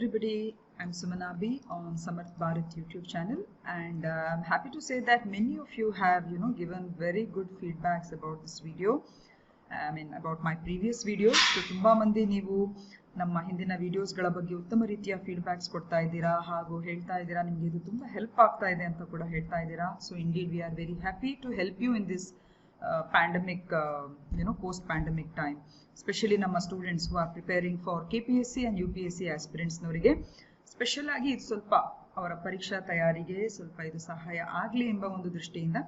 everybody, I'm Sumanabi on Samarth Bharat YouTube channel, and I'm happy to say that many of you have given very good feedbacks about this video. About my previous videos. So ತುಂಬಾ ಮಂದಿ ನೀವು ನಮ್ಮ ಹಿಂದಿನ ವಿಡಿಯೋಸ್ಗಳ ಬಗ್ಗೆ ಉತ್ತಮ ರೀತಿಯ feedbacks ಕೊಡ್ತಾ ಇದ್ದೀರಾ ಹಾಗೂ ಹೇಳ್ತಾ ಇದ್ದೀರಾ ನಿಮಗೆ ಇದು ತುಂಬಾ ಹೆಲ್ಪ್ ಆಗ್ತಾ ಇದೆ ಅಂತ ಕೂಡ ಹೇಳ್ತಾ ಇದ್ದೀರಾ. So indeed we are very happy to help you in this pandemic post pandemic time, especially ನಮ್ಮ students who are preparing for KPSC and UPSC aspirants ನವರಿಗೆ ಸ್ಪೆಷಲ್ ಆಗಿ ಇದು ಸ್ವಲ್ಪ ಅವರ ಪರೀಕ್ಷಾ ತಯಾರಿಗೆ ಸ್ವಲ್ಪ ಇದು ಸಹಾಯ ಆಗಲಿ ಎಂಬ ಒಂದು ದೃಷ್ಟಿಯಿಂದ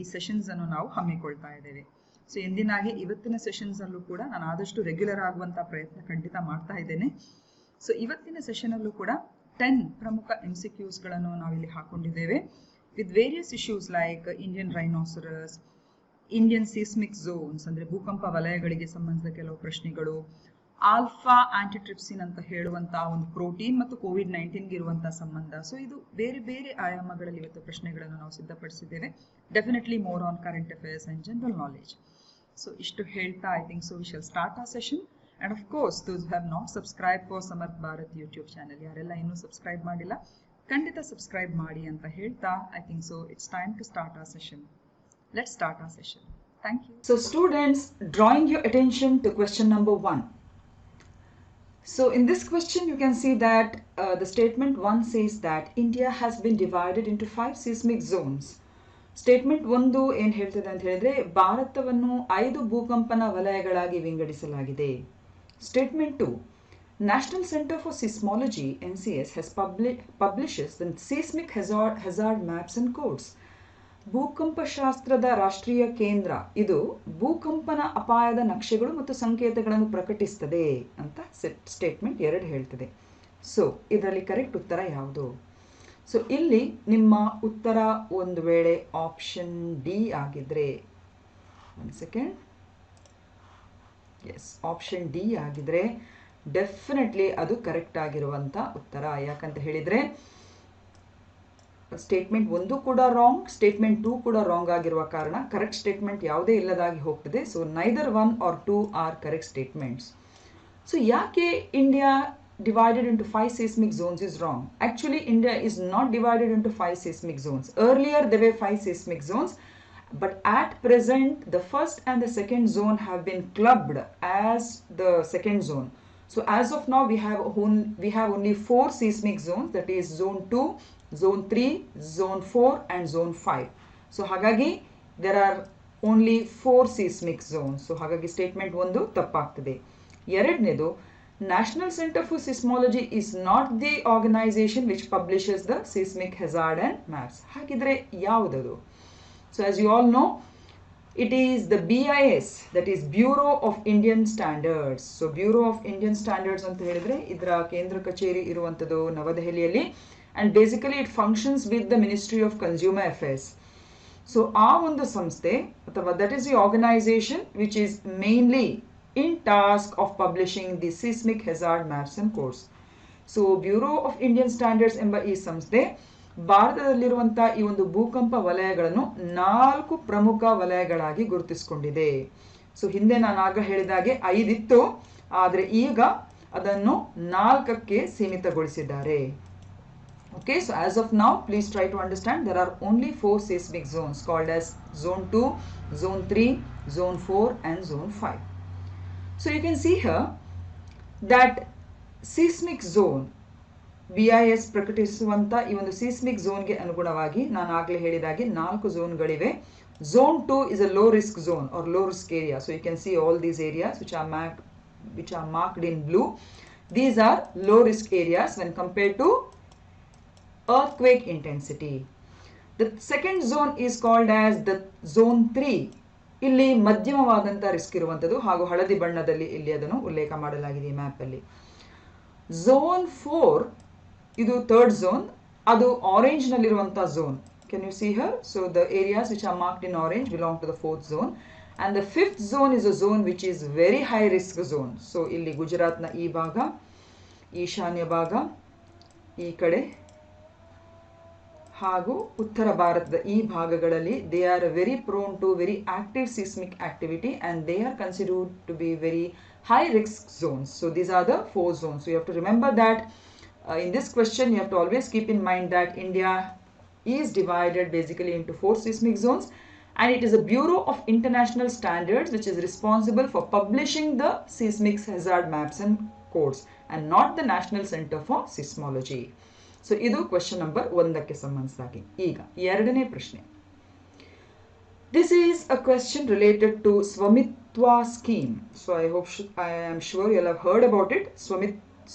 ಈ ಸೆಷನ್ಸ್ ಅನ್ನು ನಾವು ಹಮ್ಮಿಕೊಳ್ತಾ ಇದ್ದೇವೆ. ಸೊ ಎಂದಿನಾಗೆ ಇವತ್ತಿನ ಸೆಷನ್ಸ್ ಅಲ್ಲೂ ಕೂಡ ನಾನು ಆದಷ್ಟು ರೆಗ್ಯುಲರ್ ಆಗುವಂತ ಪ್ರಯತ್ನ ಖಂಡಿತ ಮಾಡ್ತಾ ಇದ್ದೇನೆ. ಸೊ ಇವತ್ತಿನ ಸೆಷನ್ ಅಲ್ಲೂ ಕೂಡ 10 ಪ್ರಮುಖ MCQs ಗಳನ್ನು ನಾವಿಲ್ಲಿ ಹಾಕೊಂಡಿದ್ದೇವೆ with various issues like Indian rhinoceros, Indian seismic zones ಅಂದ್ರೆ ಭೂಕಂಪ ವಲಯಗಳಿಗೆ ಸಂಬಂಧಿಸಿದ ಕೆಲವು ಪ್ರಶ್ನೆಗಳು, ಆಲ್ಫಾ ಆಂಟಿಟ್ರಿಪ್ಸಿನ್ ಅಂತ ಹೇಳುವಂತಹ ಒಂದು ಪ್ರೋಟೀನ್ ಮತ್ತು COVID-19 ಗೆ ಇರುವಂತಹ ಸಂಬಂಧ. ಸೊ ಇದು ಬೇರೆ ಬೇರೆ ಆಯಾಮಗಳಲ್ಲಿ ಇವತ್ತು ಪ್ರಶ್ನೆಗಳನ್ನು ನಾವು ಸಿದ್ಧಪಡಿಸಿದ್ದೇವೆ. Definitely more on current affairs and general knowledge. So ಇಷ್ಟು ಹೇಳ್ತಾ I think so we shall start a session. And of course those have not subscribe for Samarth Bharat YouTube channel, ಯಾರೆಲ್ಲ ಇನ್ನೂ ಸಬ್ಸ್ಕ್ರೈಬ್ ಮಾಡಿಲ್ಲ ಖಂಡಿತ ಸಬ್ಸ್ಕ್ರೈಬ್ ಮಾಡಿ ಅಂತ ಹೇಳ್ತಾ I think so it's time to start a session. Let's start our session. Thank you. So students, drawing your attention to question number 1. So in this question you can see that the statement 1 says that India has been divided into 5 seismic zones. Statement 1 ಏನು ಹೇಳ್ತದೆ ಅಂತ ಹೇಳಿದ್ರೆ ಭಾರತವನ್ನು 5 ಭೂಕಂಪನ ವಲಯಗಳಾಗಿ ವಿಂಗಡಿಸಲಾಗಿದೆ. Statement 2, National Center for Seismology NCS has publishes the seismic hazard maps and codes. ಭೂಕಂಪಶಾಸ್ತ್ರದ ರಾಷ್ಟ್ರೀಯ ಕೇಂದ್ರ ಇದು ಭೂಕಂಪನ ಅಪಾಯದ ನಕ್ಷೆಗಳು ಮತ್ತು ಸಂಕೇತಗಳನ್ನು ಪ್ರಕಟಿಸುತ್ತದೆ ಅಂತ ಸ್ಟೇಟ್ಮೆಂಟ್ 2 ಹೇಳ್ತದೆ. ಸೊ ಇದರಲ್ಲಿ ಕರೆಕ್ಟ್ ಉತ್ತರ ಯಾವುದು? ಸೊ ಇಲ್ಲಿ ನಿಮ್ಮ ಉತ್ತರ ಒಂದು ವೇಳೆ ಆಪ್ಷನ್ ಡಿ ಆಗಿದ್ರೆ, ಒಂದು ಸೆಕೆಂಡ್, ಎಸ್ ಆಪ್ಷನ್ ಡಿ ಆಗಿದ್ರೆ ಡೆಫಿನೆಟ್ಲಿ ಅದು ಕರೆಕ್ಟ್ ಆಗಿರುವಂತ ಉತ್ತರ. ಯಾಕಂತ ಹೇಳಿದ್ರೆ ಸ್ಟೇಟ್ಮೆಂಟ್ 1 ಕೂಡ ರಾಂಗ್, ಸ್ಟೇಟ್ಮೆಂಟ್ 2 ಕೂಡ ರಾಂಗ್ ಆಗಿರುವ ಕಾರಣ ಕರೆಕ್ಟ್ ಸ್ಟೇಟ್ಮೆಂಟ್ ಯಾವುದೇ ಇಲ್ಲದಾಗಿ ಹೋಗ್ತದೆ. So neither 1 or 2 are correct statements. So ಯಾಕೆ India divided into 5 seismic zones is wrong? Actually India is not divided into 5 seismic zones. Earlier there were 5 seismic zones, but at present the first and the second zone have been clubbed as the second zone. So as of now we have only 4 seismic zones, that is zone 2, zone 3, zone 4 and zone 5. So hagagi there are only 4 seismic zones. So hagagi statement 1 ತಪ್ಪಾಗ್ತದೆ. ಎರಡನೇದು, National Center for Seismology is not the organization which publishes the seismic hazard and maps. ಹಾಗಿದ್ರೆ ಯಾವುದದು? So as you all know, it is the BIS, that is Bureau of Indian Standards. So Bureau of Indian Standards ಅಂತ ಹೇಳಿದ್ರೆ ಇದರ ಕೇಂದ್ರ ಕಚೇರಿ ಇರುವಂತದ್ದು ನವದೆಹಲಿಯಲ್ಲಿ, and basically it functions with the Ministry of Consumer Affairs. So ಆ ಒಂದು ಸಂಸ್ಥೆ ಅಥವಾ that is the organization which is mainly in task of publishing the seismic hazard maps and codes. So Bureau of Indian Standards ಎಂಬ ಈ ಸಂಸ್ಥೆ ಭಾರತದಲ್ಲಿರುವಂತಹ ಈ ಒಂದು ಭೂಕಂಪ ವಲಯಗಳನ್ನು 4 ಪ್ರಮುಖ ವಲಯಗಳಾಗಿ ಗುರುತಿಸಿಕೊಂಡಿದೆ. ಸೊ ಹಿಂದೆ ನಾನು ಆಗ ಹೇಳಿದಾಗೆ 5 ಇತ್ತು, ಆದರೆ ಈಗ ಅದನ್ನು 4ಕ್ಕೆ ಸೀಮಿತಗೊಳಿಸಿದ್ದಾರೆ. Okay, so as of now please try to understand there are only 4 seismic zones called as zone 2, zone 3, zone 4 and zone 5. So you can see here that seismic zone BIS ಪ್ರಕಟಿಸುವಂತ ಈ ಒಂದು seismic zone ಗೆ ಅನುಗುಣವಾಗಿ ನಾನು ಆಗಲೇ ಹೇಳಿದಾಗೆ 4 ಝೋನ್ಗಳಿವೆ. Zone 2 is a low risk zone or low risk area. So you can see all these areas which are marked in blue. These are low risk areas when compared to earthquake intensity. The second zone is called as the zone 3. ಇಲ್ಲಿ ಮಧ್ಯಮವಾದಂತ risk ಇರುವಂತದ್ದು ಹಾಗೂ ಹಳದಿ ಬಣ್ಣದಲ್ಲಿ ಇಲ್ಲಿ ಅದನ್ನು ಉಲ್ಲೇಖ ಮಾಡಲಾಗಿದೆ ಈ ಮ್ಯಾಪ್ ಅಲ್ಲಿ. ಝೋನ್ 4 ಇದು ಥರ್ಡ್ ಝೋನ್, ಅದು ಆರೆಂಜ್ ನಲ್ಲಿರುವಂತ zone. Can you see here? So the areas which are marked in orange belong to the 4th zone, and the 5th zone is a zone which is very high risk zone. So ಇಲ್ಲಿ ಗುಜರಾತ್ ನ ಈ ಭಾಗ, ಈಶಾನ್ಯ ಭಾಗ, ಈ ಕಡೆ ಹಾಗೂ ಉತ್ತರ ಭಾರತದ ಈ ಭಾಗಗಳಲ್ಲಿ they are very prone to very active seismic activity and they are considered to be very high risk zones. So these are the 4 zones. So you have to remember that In this question, you have to always keep in mind that India is divided basically into 4 seismic zones, and it is a Bureau of International Standards which is responsible for publishing the seismic hazard maps and codes, and not the National Center for Seismology. So ಇದು question number 1ಕ್ಕೆ ಸಂಬಂಧಿಸಿದಾಗಿ. ಈಗ ಎರಡನೇ ಪ್ರಶ್ನೆ. This is a question related to Swamitwa scheme. So I am sure you all have heard about it.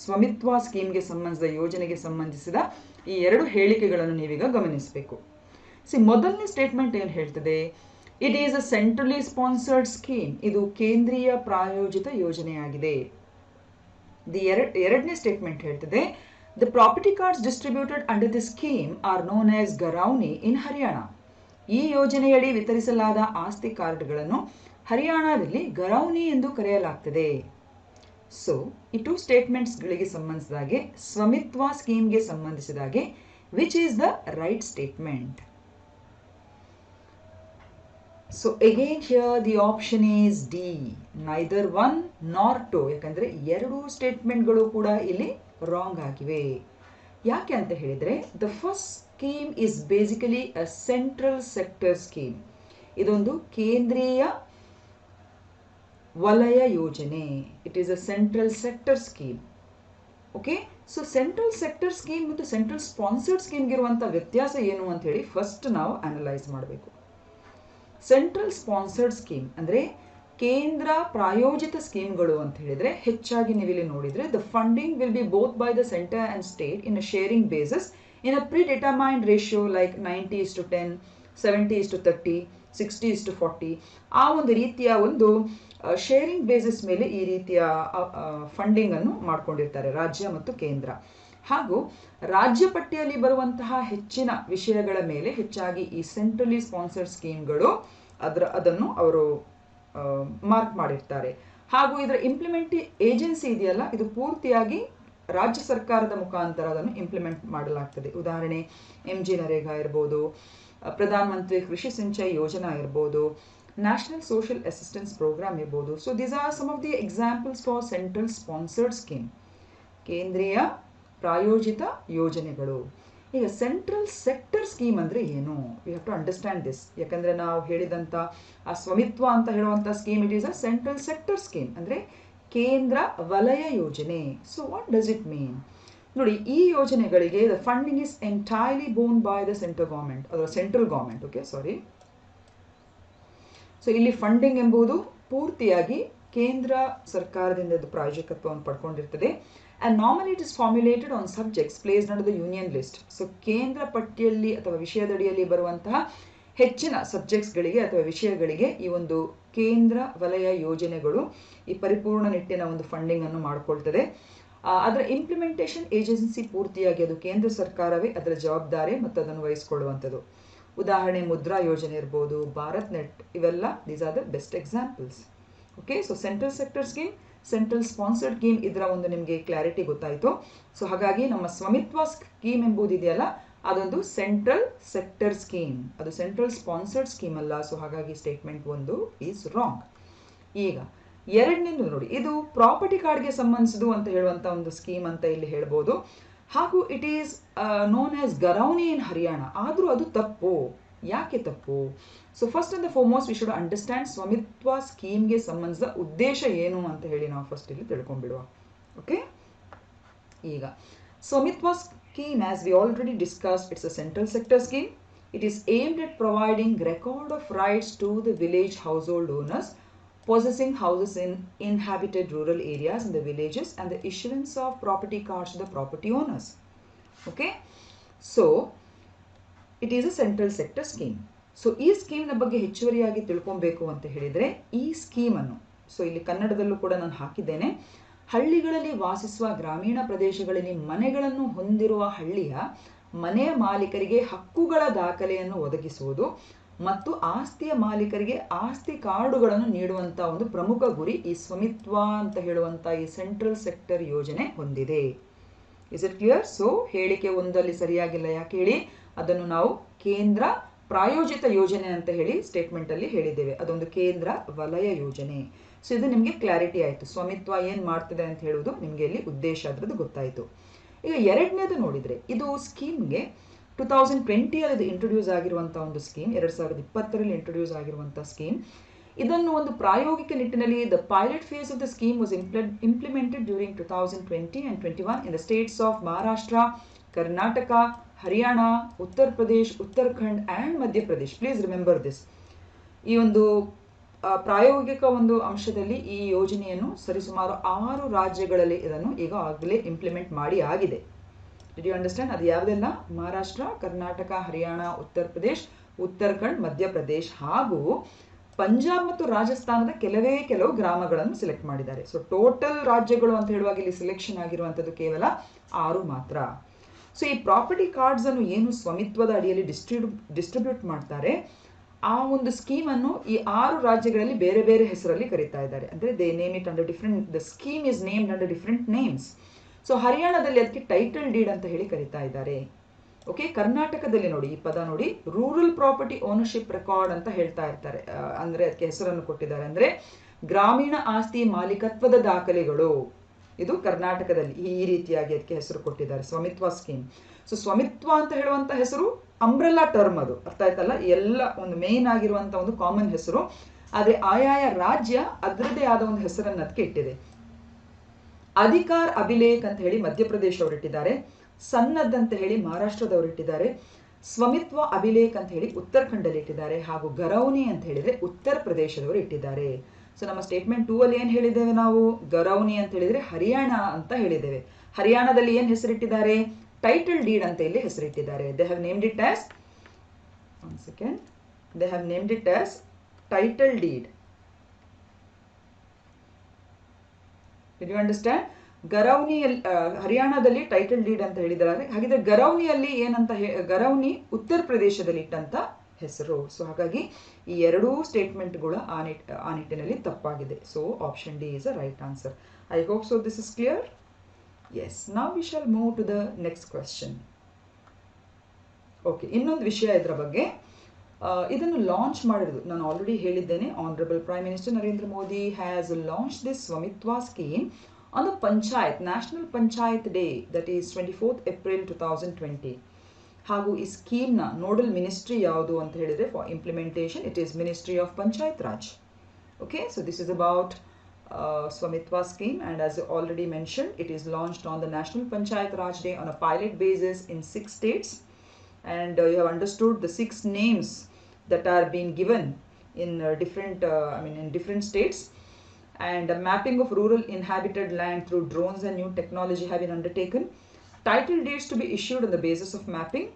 Swamitwa scheme ಗೆ ಸಂಬಂಧಿಸಿದ ಯೋಜನೆಗೆ ಸಂಬಂಧಿಸಿದ ಈ ಎರಡು ಹೇಳಿಕೆಗಳನ್ನು ನೀವೀಗ ಗಮನಿಸಬೇಕು. ಮೊದಲನೇ ಸ್ಟೇಟ್ಮೆಂಟ್ ಏನು ಹೇಳ್ತದೆ? It is a centrally sponsored scheme. ಇದು ಕೇಂದ್ರೀಯ ಪ್ರಾಯೋಜಿತ ಯೋಜನೆಯಾಗಿದೆ. ಎರಡನೇ ಸ್ಟೇಟ್ಮೆಂಟ್ ಹೇಳ್ತದೆ the property cards distributed under the scheme are known as Gharauni in Haryana. ಈ ಯೋಜನೆಯಡಿ ವಿತರಿಸಲಾದ ಆಸ್ತಿ ಕಾರ್ಡ್ಗಳನ್ನು ಹರಿಯಾಣದಲ್ಲಿ ಗರೌನಿ ಎಂದು ಕರೆಯಲಾಗ್ತದೆ. ಸೊ ಈ 2 ಸ್ಟೇಟ್ಮೆಂಟ್ಸ್ಗಳಿಗೆ ಸಂಬಂಧಿಸಿದಾಗೆ ಸ್ವಾಮಿತ್ವ ಸ್ಕೀಮ್ಗೆ ಸಂಬಂಧಿಸಿದಾಗೆ which is the right statement? So again here the option is D, neither 1 nor 2. ಯಾಕಂದ್ರೆ ಎರಡು ಸ್ಟೇಟ್ಮೆಂಟ್ಗಳು ಕೂಡ ಇಲ್ಲಿ ರಾಂಗ್ ಆಗಿವೆ. ಯಾಕೆ ಅಂತ ಹೇಳಿದ್ರೆ the first scheme is basically a central sector scheme. ಇದೊಂದು ಕೇಂದ್ರೀಯ ವಲಯ ಯೋಜನೆ. It is a central sector scheme. Okay, so central sector scheme ಮತ್ತು ಸೆಂಟ್ರಲ್ ಸ್ಪಾನ್ಸರ್ಡ್ ಸ್ಕೀಮ್ಗೆ ಇರುವಂತಹ ವ್ಯತ್ಯಾಸ ಏನು ಅಂತ ಹೇಳಿ ಫಸ್ಟ್ ನಾವು ಅನಲೈಸ್ ಮಾಡಬೇಕು. ಸೆಂಟ್ರಲ್ ಸ್ಪಾನ್ಸರ್ಡ್ ಸ್ಕೀಮ್ ಅಂದ್ರೆ ಕೇಂದ್ರ ಪ್ರಾಯೋಜಿತ ಸ್ಕೀಮ್ಗಳು ಅಂತ ಹೇಳಿದ್ರೆ ಹೆಚ್ಚಾಗಿ ನೀವಿಲ್ಲಿ ನೋಡಿದ್ರೆ the funding will be both by the centre and state in a sharing basis in a predetermined ratio like 90:10, 70:30, 60:40. ಆ ಒಂದು ರೀತಿಯ ಒಂದು ಶೇರಿಂಗ್ ಬೇಸಿಸ್ ಮೇಲೆ ಈ ರೀತಿಯ ಫಂಡಿಂಗ್ ಅನ್ನು ಮಾಡ್ಕೊಂಡಿರ್ತಾರೆ ರಾಜ್ಯ ಮತ್ತು ಕೇಂದ್ರ. ಹಾಗೂ ರಾಜ್ಯ ಪಟ್ಟಿಯಲ್ಲಿ ಬರುವಂತಹ ಹೆಚ್ಚಿನ ವಿಷಯಗಳ ಮೇಲೆ ಹೆಚ್ಚಾಗಿ ಈ ಸೆಂಟ್ರಲಿ ಸ್ಪಾನ್ಸರ್ಡ್ ಸ್ಕೀಮ್ಗಳು ಅದನ್ನು ಅವರು ಮಾರ್ಕ್ ಮಾಡಿರ್ತಾರೆ. ಹಾಗೂ ಇದರ ಇಂಪ್ಲಿಮೆಂಟ್ ಏಜೆನ್ಸಿ ಇದೆಯಲ್ಲ, ಇದು ಪೂರ್ತಿಯಾಗಿ ರಾಜ್ಯ ಸರ್ಕಾರದ ಮುಖಾಂತರ ಅದನ್ನು ಇಂಪ್ಲಿಮೆಂಟ್ ಮಾಡಲಾಗ್ತದೆ. ಉದಾಹರಣೆ MG ನರೇಗಾ ಇರ್ಬೋದು, ಪ್ರಧಾನ ಮಂತ್ರಿ ಕೃಷಿ ಸಿಂಚಾಯಿ ಯೋಜನಾ ಇರ್ಬೋದು, ನ್ಯಾಷನಲ್ ಸೋಷಿಯಲ್ ಅಸಿಸ್ಟೆನ್ಸ್ ಪ್ರೋಗ್ರಾಮ್ ಇರ್ಬೋದು. So these are some of the examples for central sponsored scheme, ಕೇಂದ್ರೀಯ ಪ್ರಾಯೋಜಿತ ಯೋಜನೆಗಳು. ಈಗ ಸೆಂಟ್ರಲ್ ಸೆಕ್ಟರ್ ಸ್ಕೀಮ್ ಅಂದ್ರೆ ಏನು? ವಿ ಹ್ಯಾವ್ ಟು ಅಂಡರ್ಸ್ಟ್ಯಾಂಡ್ ದಿಸ್. ಯಾಕಂದ್ರೆ ನಾವು ಹೇಳಿದಂತ ಆ ಸ್ವಾಮಿತ್ವ ಅಂತ ಹೇಳುವಂತ scheme it is a central sector scheme, ಅಂದ್ರೆ ಕೇಂದ್ರ ವಲಯ ಯೋಜನೆ. So what does it mean? ನೋಡಿ, ಈ ಯೋಜನೆಗಳಿಗೆ the funding is entirely borne by the central government ಅಥವಾ ಸೆಂಟ್ರಲ್ ಗವರ್ಮೆಂಟ್. ಓಕೆ, ಸಾರಿ. ಸೊ ಇಲ್ಲಿ ಫಂಡಿಂಗ್ ಎಂಬುದು ಪೂರ್ತಿಯಾಗಿ ಕೇಂದ್ರ ಸರ್ಕಾರದಿಂದ ಇದು ಪ್ರಾಯೋಜಕತ್ವವನ್ನು ಪಡ್ಕೊಂಡಿರ್ತದೆ. And normally it is formulated on subjects placed under the union list. So ಕೇಂದ್ರ ಪಟ್ಟಿಯಲ್ಲಿ ಅಥವಾ ವಿಷಯದಡಿಯಲ್ಲಿ ಬರುವಂತಹ ಹೆಚ್ಚಿನ ಸಬ್ಜೆಕ್ಟ್ಸ್ಗಳಿಗೆ ಅಥವಾ ವಿಷಯಗಳಿಗೆ ಈ ಒಂದು ಕೇಂದ್ರ ವಲಯ ಯೋಜನೆಗಳು ಈ ಪರಿಪೂರ್ಣ ನಿಟ್ಟಿನ ಒಂದು ಫಂಡಿಂಗ್ ಅನ್ನು ಮಾಡಿಕೊಳ್ತದೆ. ಅದರ ಇಂಪ್ಲಿಮೆಂಟೇಷನ್ ಏಜೆನ್ಸಿ ಪೂರ್ತಿಯಾಗಿ ಅದು ಕೇಂದ್ರ ಸರ್ಕಾರವೇ ಅದರ ಜವಾಬ್ದಾರಿ ಮತ್ತು ಅದನ್ನು ವಹಿಸಿಕೊಳ್ಳುವಂಥದ್ದು. ಉದಾಹರಣೆ ಮುದ್ರಾ ಯೋಜನೆ ಇರ್ಬೋದು, ಭಾರತ್ ನೆಟ್, ಇವೆಲ್ಲ these are the best examples. Okay, so central sector scheme, central sponsored scheme, ಇದರ ಒಂದು ನಿಮಗೆ ಕ್ಲಾರಿಟಿ ಗೊತ್ತಾಯಿತು. ಸೊ ಹಾಗಾಗಿ ನಮ್ಮ ಸ್ವಾಮಿತ್ವ ಸ್ಕೀಮ್ ಎಂಬುದಿದೆಯಲ್ಲ, ಅದೊಂದು ಸೆಂಟ್ರಲ್ ಸೆಕ್ಟರ್ ಸ್ಕೀಮ್, ಅದು ಸೆಂಟ್ರಲ್ ಸ್ಪಾನ್ಸರ್ಡ್ ಸ್ಕೀಮ್ ಅಲ್ಲ. ಸೊ ಹಾಗಾಗಿ ಸ್ಟೇಟ್ಮೆಂಟ್ 1 ಈಸ್ ರಾಂಗ್. ಈಗ ಎರಡನೇದು ನೋಡಿ, ಇದು ಪ್ರಾಪರ್ಟಿ ಕಾರ್ಡ್ಗೆ ಸಂಬಂಧಿಸಿದು ಅಂತ ಹೇಳುವಂತ ಒಂದು ಸ್ಕೀಮ್ ಅಂತ ಇಲ್ಲಿ ಹೇಳ್ಬೋದು. ಹಾಗೂ it is known as Gharauni in Haryana. ಆದರೂ ಅದು ತಪ್ಪು. ಯಾಕೆ ತಪ್ಪು? So first and foremost we should understand Svamitva ಸ್ಕೀಮ್ಗೆ ಸಂಬಂಧಿಸಿದ ಉದ್ದೇಶ ಏನು ಅಂತ ಹೇಳಿ ನಾವು ಫಸ್ಟ್ ಇಲ್ಲಿ ತಿಳ್ಕೊಂಡ್ಬಿಡುವ. ಓಕೆ, ಈಗ Svamitva scheme, as we already discussed, it's a central sector scheme. It is aimed at providing record of rights to the village household owners possessing houses in inhabited rural areas in the villages and the issuance of property cards to the property owners. Okay, so it is a central sector scheme. So ಈ ಸ್ಕೀಮ್ನ ಬಗ್ಗೆ ಹೆಚ್ಚುವರಿಯಾಗಿ ತಿಳ್ಕೊಬೇಕು ಅಂತ ಹೇಳಿದರೆ ಈ ಸ್ಕೀಮನ್ನು, so ಇಲ್ಲಿ ಕನ್ನಡದಲ್ಲೂ ಕೂಡ ನಾನು ಹಾಕಿದ್ದೇನೆ, ಹಳ್ಳಿಗಳಲ್ಲಿ ವಾಸಿಸುವ ಗ್ರಾಮೀಣ ಪ್ರದೇಶಗಳಲ್ಲಿ ಮನೆಗಳನ್ನು ಹೊಂದಿರುವ ಹಳ್ಳಿಯ ಮನೆಯ ಮಾಲೀಕರಿಗೆ ಹಕ್ಕುಗಳ ದಾಖಲೆಯನ್ನು ಒದಗಿಸುವುದು ಮತ್ತು ಆಸ್ತಿಯ ಮಾಲೀಕರಿಗೆ ಆಸ್ತಿ ಕಾರ್ಡುಗಳನ್ನು ನೀಡುವಂತ ಒಂದು ಪ್ರಮುಖ ಗುರಿ ಈ ಸ್ವಾಮಿತ್ವ ಅಂತ ಹೇಳುವಂತ ಈ ಸೆಂಟ್ರಲ್ ಸೆಕ್ಟರ್ ಯೋಜನೆ ಹೊಂದಿದೆ. Is it clear? ಸೊ ಹೇಳಿಕೆ 1 ಸರಿಯಾಗಿಲ್ಲ. ಯಾಕೆ ಹೇಳಿ? ಅದನ್ನು ನಾವು ಕೇಂದ್ರ ಪ್ರಾಯೋಜಿತ ಯೋಜನೆ ಅಂತ ಹೇಳಿ ಸ್ಟೇಟ್ಮೆಂಟ್ ಅಲ್ಲಿ ಹೇಳಿದ್ದೇವೆ. ಅದೊಂದು ಕೇಂದ್ರ ವಲಯ ಯೋಜನೆ. ಸೊ ಇದು ನಿಮಗೆ ಕ್ಲಾರಿಟಿ ಆಯಿತು. ಸ್ವಾಮಿತ್ವ ಏನ್ ಮಾಡ್ತಿದೆ ಅಂತ ಹೇಳುವುದು ನಿಮಗೆ ಇಲ್ಲಿ ಉದ್ದೇಶ ಅದ್ರದ್ದು ಗೊತ್ತಾಯಿತು. ಈಗ ಎರಡನೇದು ನೋಡಿದರೆ ಇದು ಸ್ಕೀಮ್ಗೆ 2020 ಇದು ಇಂಟ್ರೊಡ್ಯೂಸ್ ಆಗಿರುವಂಥ ಒಂದು ಸ್ಕೀಮ್, 2020ರಲ್ಲಿ ಇಂಟ್ರೊಡ್ಯೂಸ್ ಆಗಿರುವಂಥ ಸ್ಕೀಮ್. ಇದನ್ನು ಒಂದು ಪ್ರಾಯೋಗಿಕ ನಿಟ್ಟಿನಲ್ಲಿ the pilot phase of the scheme was implemented during 2020 and 21 in the states of Maharashtra, Karnataka, Haryana, Uttar Pradesh, Uttarakhand and Madhya Pradesh. Please remember this. ಈ ಒಂದು ಪ್ರಾಯೋಗಿಕ ಒಂದು ಅಂಶದಲ್ಲಿ ಈ ಯೋಜನೆಯನ್ನು ಸರಿಸುಮಾರು 6 ರಾಜ್ಯಗಳಲ್ಲಿ ಇದನ್ನು ಈಗಾಗಲೇ ಇಂಪ್ಲಿಮೆಂಟ್ ಮಾಡಿ ಆಗಿದೆ. Did you understand? ಅದು ಯಾವುದೆಲ್ಲ? ಮಹಾರಾಷ್ಟ್ರ, ಕರ್ನಾಟಕ, ಹರಿಯಾಣ, ಉತ್ತರ ಪ್ರದೇಶ್, ಉತ್ತರಾಖಂಡ್, ಮಧ್ಯಪ್ರದೇಶ್ ಹಾಗೂ ಪಂಜಾಬ್ ಮತ್ತು ರಾಜಸ್ಥಾನದ ಕೆಲವು ಗ್ರಾಮಗಳನ್ನು ಸೆಲೆಕ್ಟ್ ಮಾಡಿದ್ದಾರೆ. ಸೊ ಟೋಟಲ್ ರಾಜ್ಯಗಳು ಅಂತ ಹೇಳುವಾಗ ಇಲ್ಲಿ ಸೆಲೆಕ್ಷನ್ ಆಗಿರುವಂಥದ್ದು ಕೇವಲ 6 ಮಾತ್ರ. ಸೊ ಈ ಪ್ರಾಪರ್ಟಿ ಕಾರ್ಡ್ಸ್ ಅನ್ನು ಏನು ಸ್ವಾಮಿತ್ವದ ಅಡಿಯಲ್ಲಿ ಡಿಸ್ಟ್ರಿಬ್ಯೂಟ್ ಮಾಡ್ತಾರೆ, ಆ ಒಂದು ಸ್ಕೀಮನ್ನು ಈ 6 ರಾಜ್ಯಗಳಲ್ಲಿ ಬೇರೆ ಬೇರೆ ಹೆಸರಲ್ಲಿ ಕರೀತಾ ಇದ್ದಾರೆ. ಅಂದರೆ they name it under different, the scheme is named under different names. So ಹರಿಯಾಣದಲ್ಲಿ ಅದಕ್ಕೆ ಟೈಟಲ್ ಡೀಡ್ ಅಂತ ಹೇಳಿ ಕರೀತಾ ಇದ್ದಾರೆ. ಓಕೆ, ಕರ್ನಾಟಕದಲ್ಲಿ ನೋಡಿ ಈ ಪದ ನೋಡಿ, ರೂರಲ್ ಪ್ರಾಪರ್ಟಿ ಓನರ್ಶಿಪ್ ರೆಕಾರ್ಡ್ ಅಂತ ಹೇಳ್ತಾ ಇರ್ತಾರೆ. ಅಂದರೆ ಅದಕ್ಕೆ ಹೆಸರನ್ನು ಕೊಟ್ಟಿದ್ದಾರೆ, ಅಂದರೆ ಗ್ರಾಮೀಣ ಆಸ್ತಿ ಮಾಲೀಕತ್ವದ ದಾಖಲೆಗಳು. ಇದು ಕರ್ನಾಟಕದಲ್ಲಿ ಈ ರೀತಿಯಾಗಿ ಅದಕ್ಕೆ ಹೆಸರು ಕೊಟ್ಟಿದ್ದಾರೆ, ಸ್ವಾಮಿತ್ವ ಸ್ಕೀಮ್. ಸೊ ಸ್ವಾಮಿತ್ವ ಅಂತ ಹೇಳುವಂಥ ಹೆಸರು ಅಂಬ್ರೆಲ್ಲಾ ಟರ್ಮ್, ಅದು ಅರ್ಥ ಆಯ್ತಲ್ಲ, ಎಲ್ಲ ಒಂದು ಮೇನ್ ಆಗಿರುವಂಥ ಒಂದು ಕಾಮನ್ ಹೆಸರು. ಆದರೆ ಆಯಾಯ ರಾಜ್ಯ ಅದರದೇ ಆದ ಒಂದು ಹೆಸರನ್ನು ಅದಕ್ಕೆ ಇಟ್ಟಿದೆ. ಅಧಿಕಾರ್ ಅಭಿಲೇಖ್ ಅಂತ ಹೇಳಿ ಮಧ್ಯಪ್ರದೇಶ ಅವರು ಇಟ್ಟಿದ್ದಾರೆ, ಸನ್ನದ್ ಅಂತ ಹೇಳಿ ಮಹಾರಾಷ್ಟ್ರದವರು ಇಟ್ಟಿದ್ದಾರೆ, ಸ್ವಾಮಿತ್ವ ಅಭಿಲೇಖ್ ಅಂತ ಹೇಳಿ ಉತ್ತರಾಖಂಡಲ್ಲಿ ಇಟ್ಟಿದ್ದಾರೆ, ಹಾಗೂ ಗರೌನಿ ಅಂತ ಹೇಳಿದ್ರೆ ಉತ್ತರ ಪ್ರದೇಶದವರು ಇಟ್ಟಿದ್ದಾರೆ. ಸೊ ನಮ್ಮ ಸ್ಟೇಟ್ಮೆಂಟ್ 2 ಅಲ್ಲಿ ಏನು ಹೇಳಿದ್ದೇವೆ ನಾವು? ಗರೌನಿ ಅಂತ ಹೇಳಿದ್ರೆ ಹರಿಯಾಣ ಅಂತ ಹೇಳಿದ್ದೇವೆ. ಹರಿಯಾಣದಲ್ಲಿ ಏನು ಹೆಸರಿಟ್ಟಿದ್ದಾರೆ? ಟೈಟಲ್ ಡೀಡ್ ಅಂತ ಇಲ್ಲಿ ಹೆಸರಿಟ್ಟಿದ್ದಾರೆ. They have named it as, one second, they have named it as title deed. Did you understand? ಗರೌನಿಯಲ್ಲಿ ಹರಿಯಾಣದಲ್ಲಿ ಟೈಟಲ್ ಡೀಡ್ ಅಂತ ಹೇಳಿದ್ದಾರೆ. ಹಾಗಿದ್ರೆ ಗರೌನಿಯಲ್ಲಿ ಏನಂತ ಗರೌನಿ ಉತ್ತರ ಪ್ರದೇಶದಲ್ಲಿ ಇಟ್ಟಂತ ಹೆಸರು. ಸೊ ಹಾಗಾಗಿ ಈ ಎರಡೂ ಸ್ಟೇಟ್ಮೆಂಟ್ಗಳು ಆ ನಿಟ್ಟಿನಲ್ಲಿ ತಪ್ಪಾಗಿದೆ. So option D is a right answer. I hope so this is clear. Yes, now we shall move to the next question. Okay, ಇನ್ನೊಂದು ವಿಷಯ ಇದರ ಬಗ್ಗೆ. ಇದನ್ನು ಲಾಂಚ್ ಮಾಡಿರೋದು ನಾನು ಆಲ್ರೆಡಿ ಹೇಳಿದ್ದೇನೆ. Honourable prime minister Narendra Modi has launch this Swamitva scheme on the panchayat national panchayat day, that is 24th April 2020. ಹಾಗೂ ಈ ಸ್ಕೀಮ್ನ ನೋಡಲ್ ಮಿನಿಸ್ಟ್ರಿ ಯಾವುದು ಅಂತ ಹೇಳಿದ್ರೆ for implementation it is ministry of panchayat Raj. Okay, so this is about Swamitwa scheme, and as already mentioned, it is launched on the National Panchayat Raj Day on a pilot basis in 6 states, and you have understood the 6 names that are being given in different states, and a mapping of rural inhabited land through drones and new technology have been undertaken. Title deeds to be issued on the basis of mapping.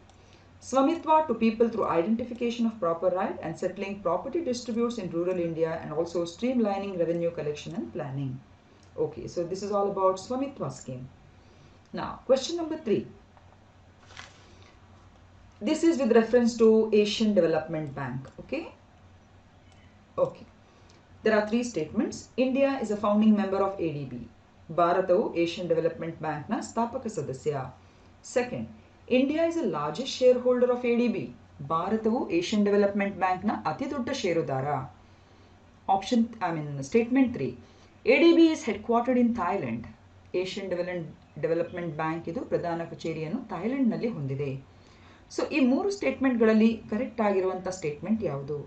Swamitwa to people through identification of proper right and settling property disputes in rural India, and also streamlining revenue collection and planning. Okay, so this is all about Swamitwa scheme. Now, question number 3. This is with reference to Asian Development Bank. Okay. There are 3 statements. India is a founding member of ADB. Bharatavu Asian Development Bank na ಸ್ಥಾಪಕ ಸದಸ್ಯ. Second, India is the largest shareholder of ADB. ಭಾರತವು Asian development ಬ್ಯಾಂಕ್ನ ಅತಿ ದೊಡ್ಡ ಷೇರುದಾರ. Statement 3. ADB is headquartered in Thailand. Asian development bank ಇದು ಪ್ರಧಾನ ಕಚೇರಿಯನ್ನು ಥೈಲ್ಯಾಂಡ್ನಲ್ಲಿ ಹೊಂದಿದೆ. ಸೊ ಈ 3 ಸ್ಟೇಟ್ಮೆಂಟ್ಗಳಲ್ಲಿ ಕರೆಕ್ಟ್ ಆಗಿರುವಂಥ ಸ್ಟೇಟ್ಮೆಂಟ್ ಯಾವುದು?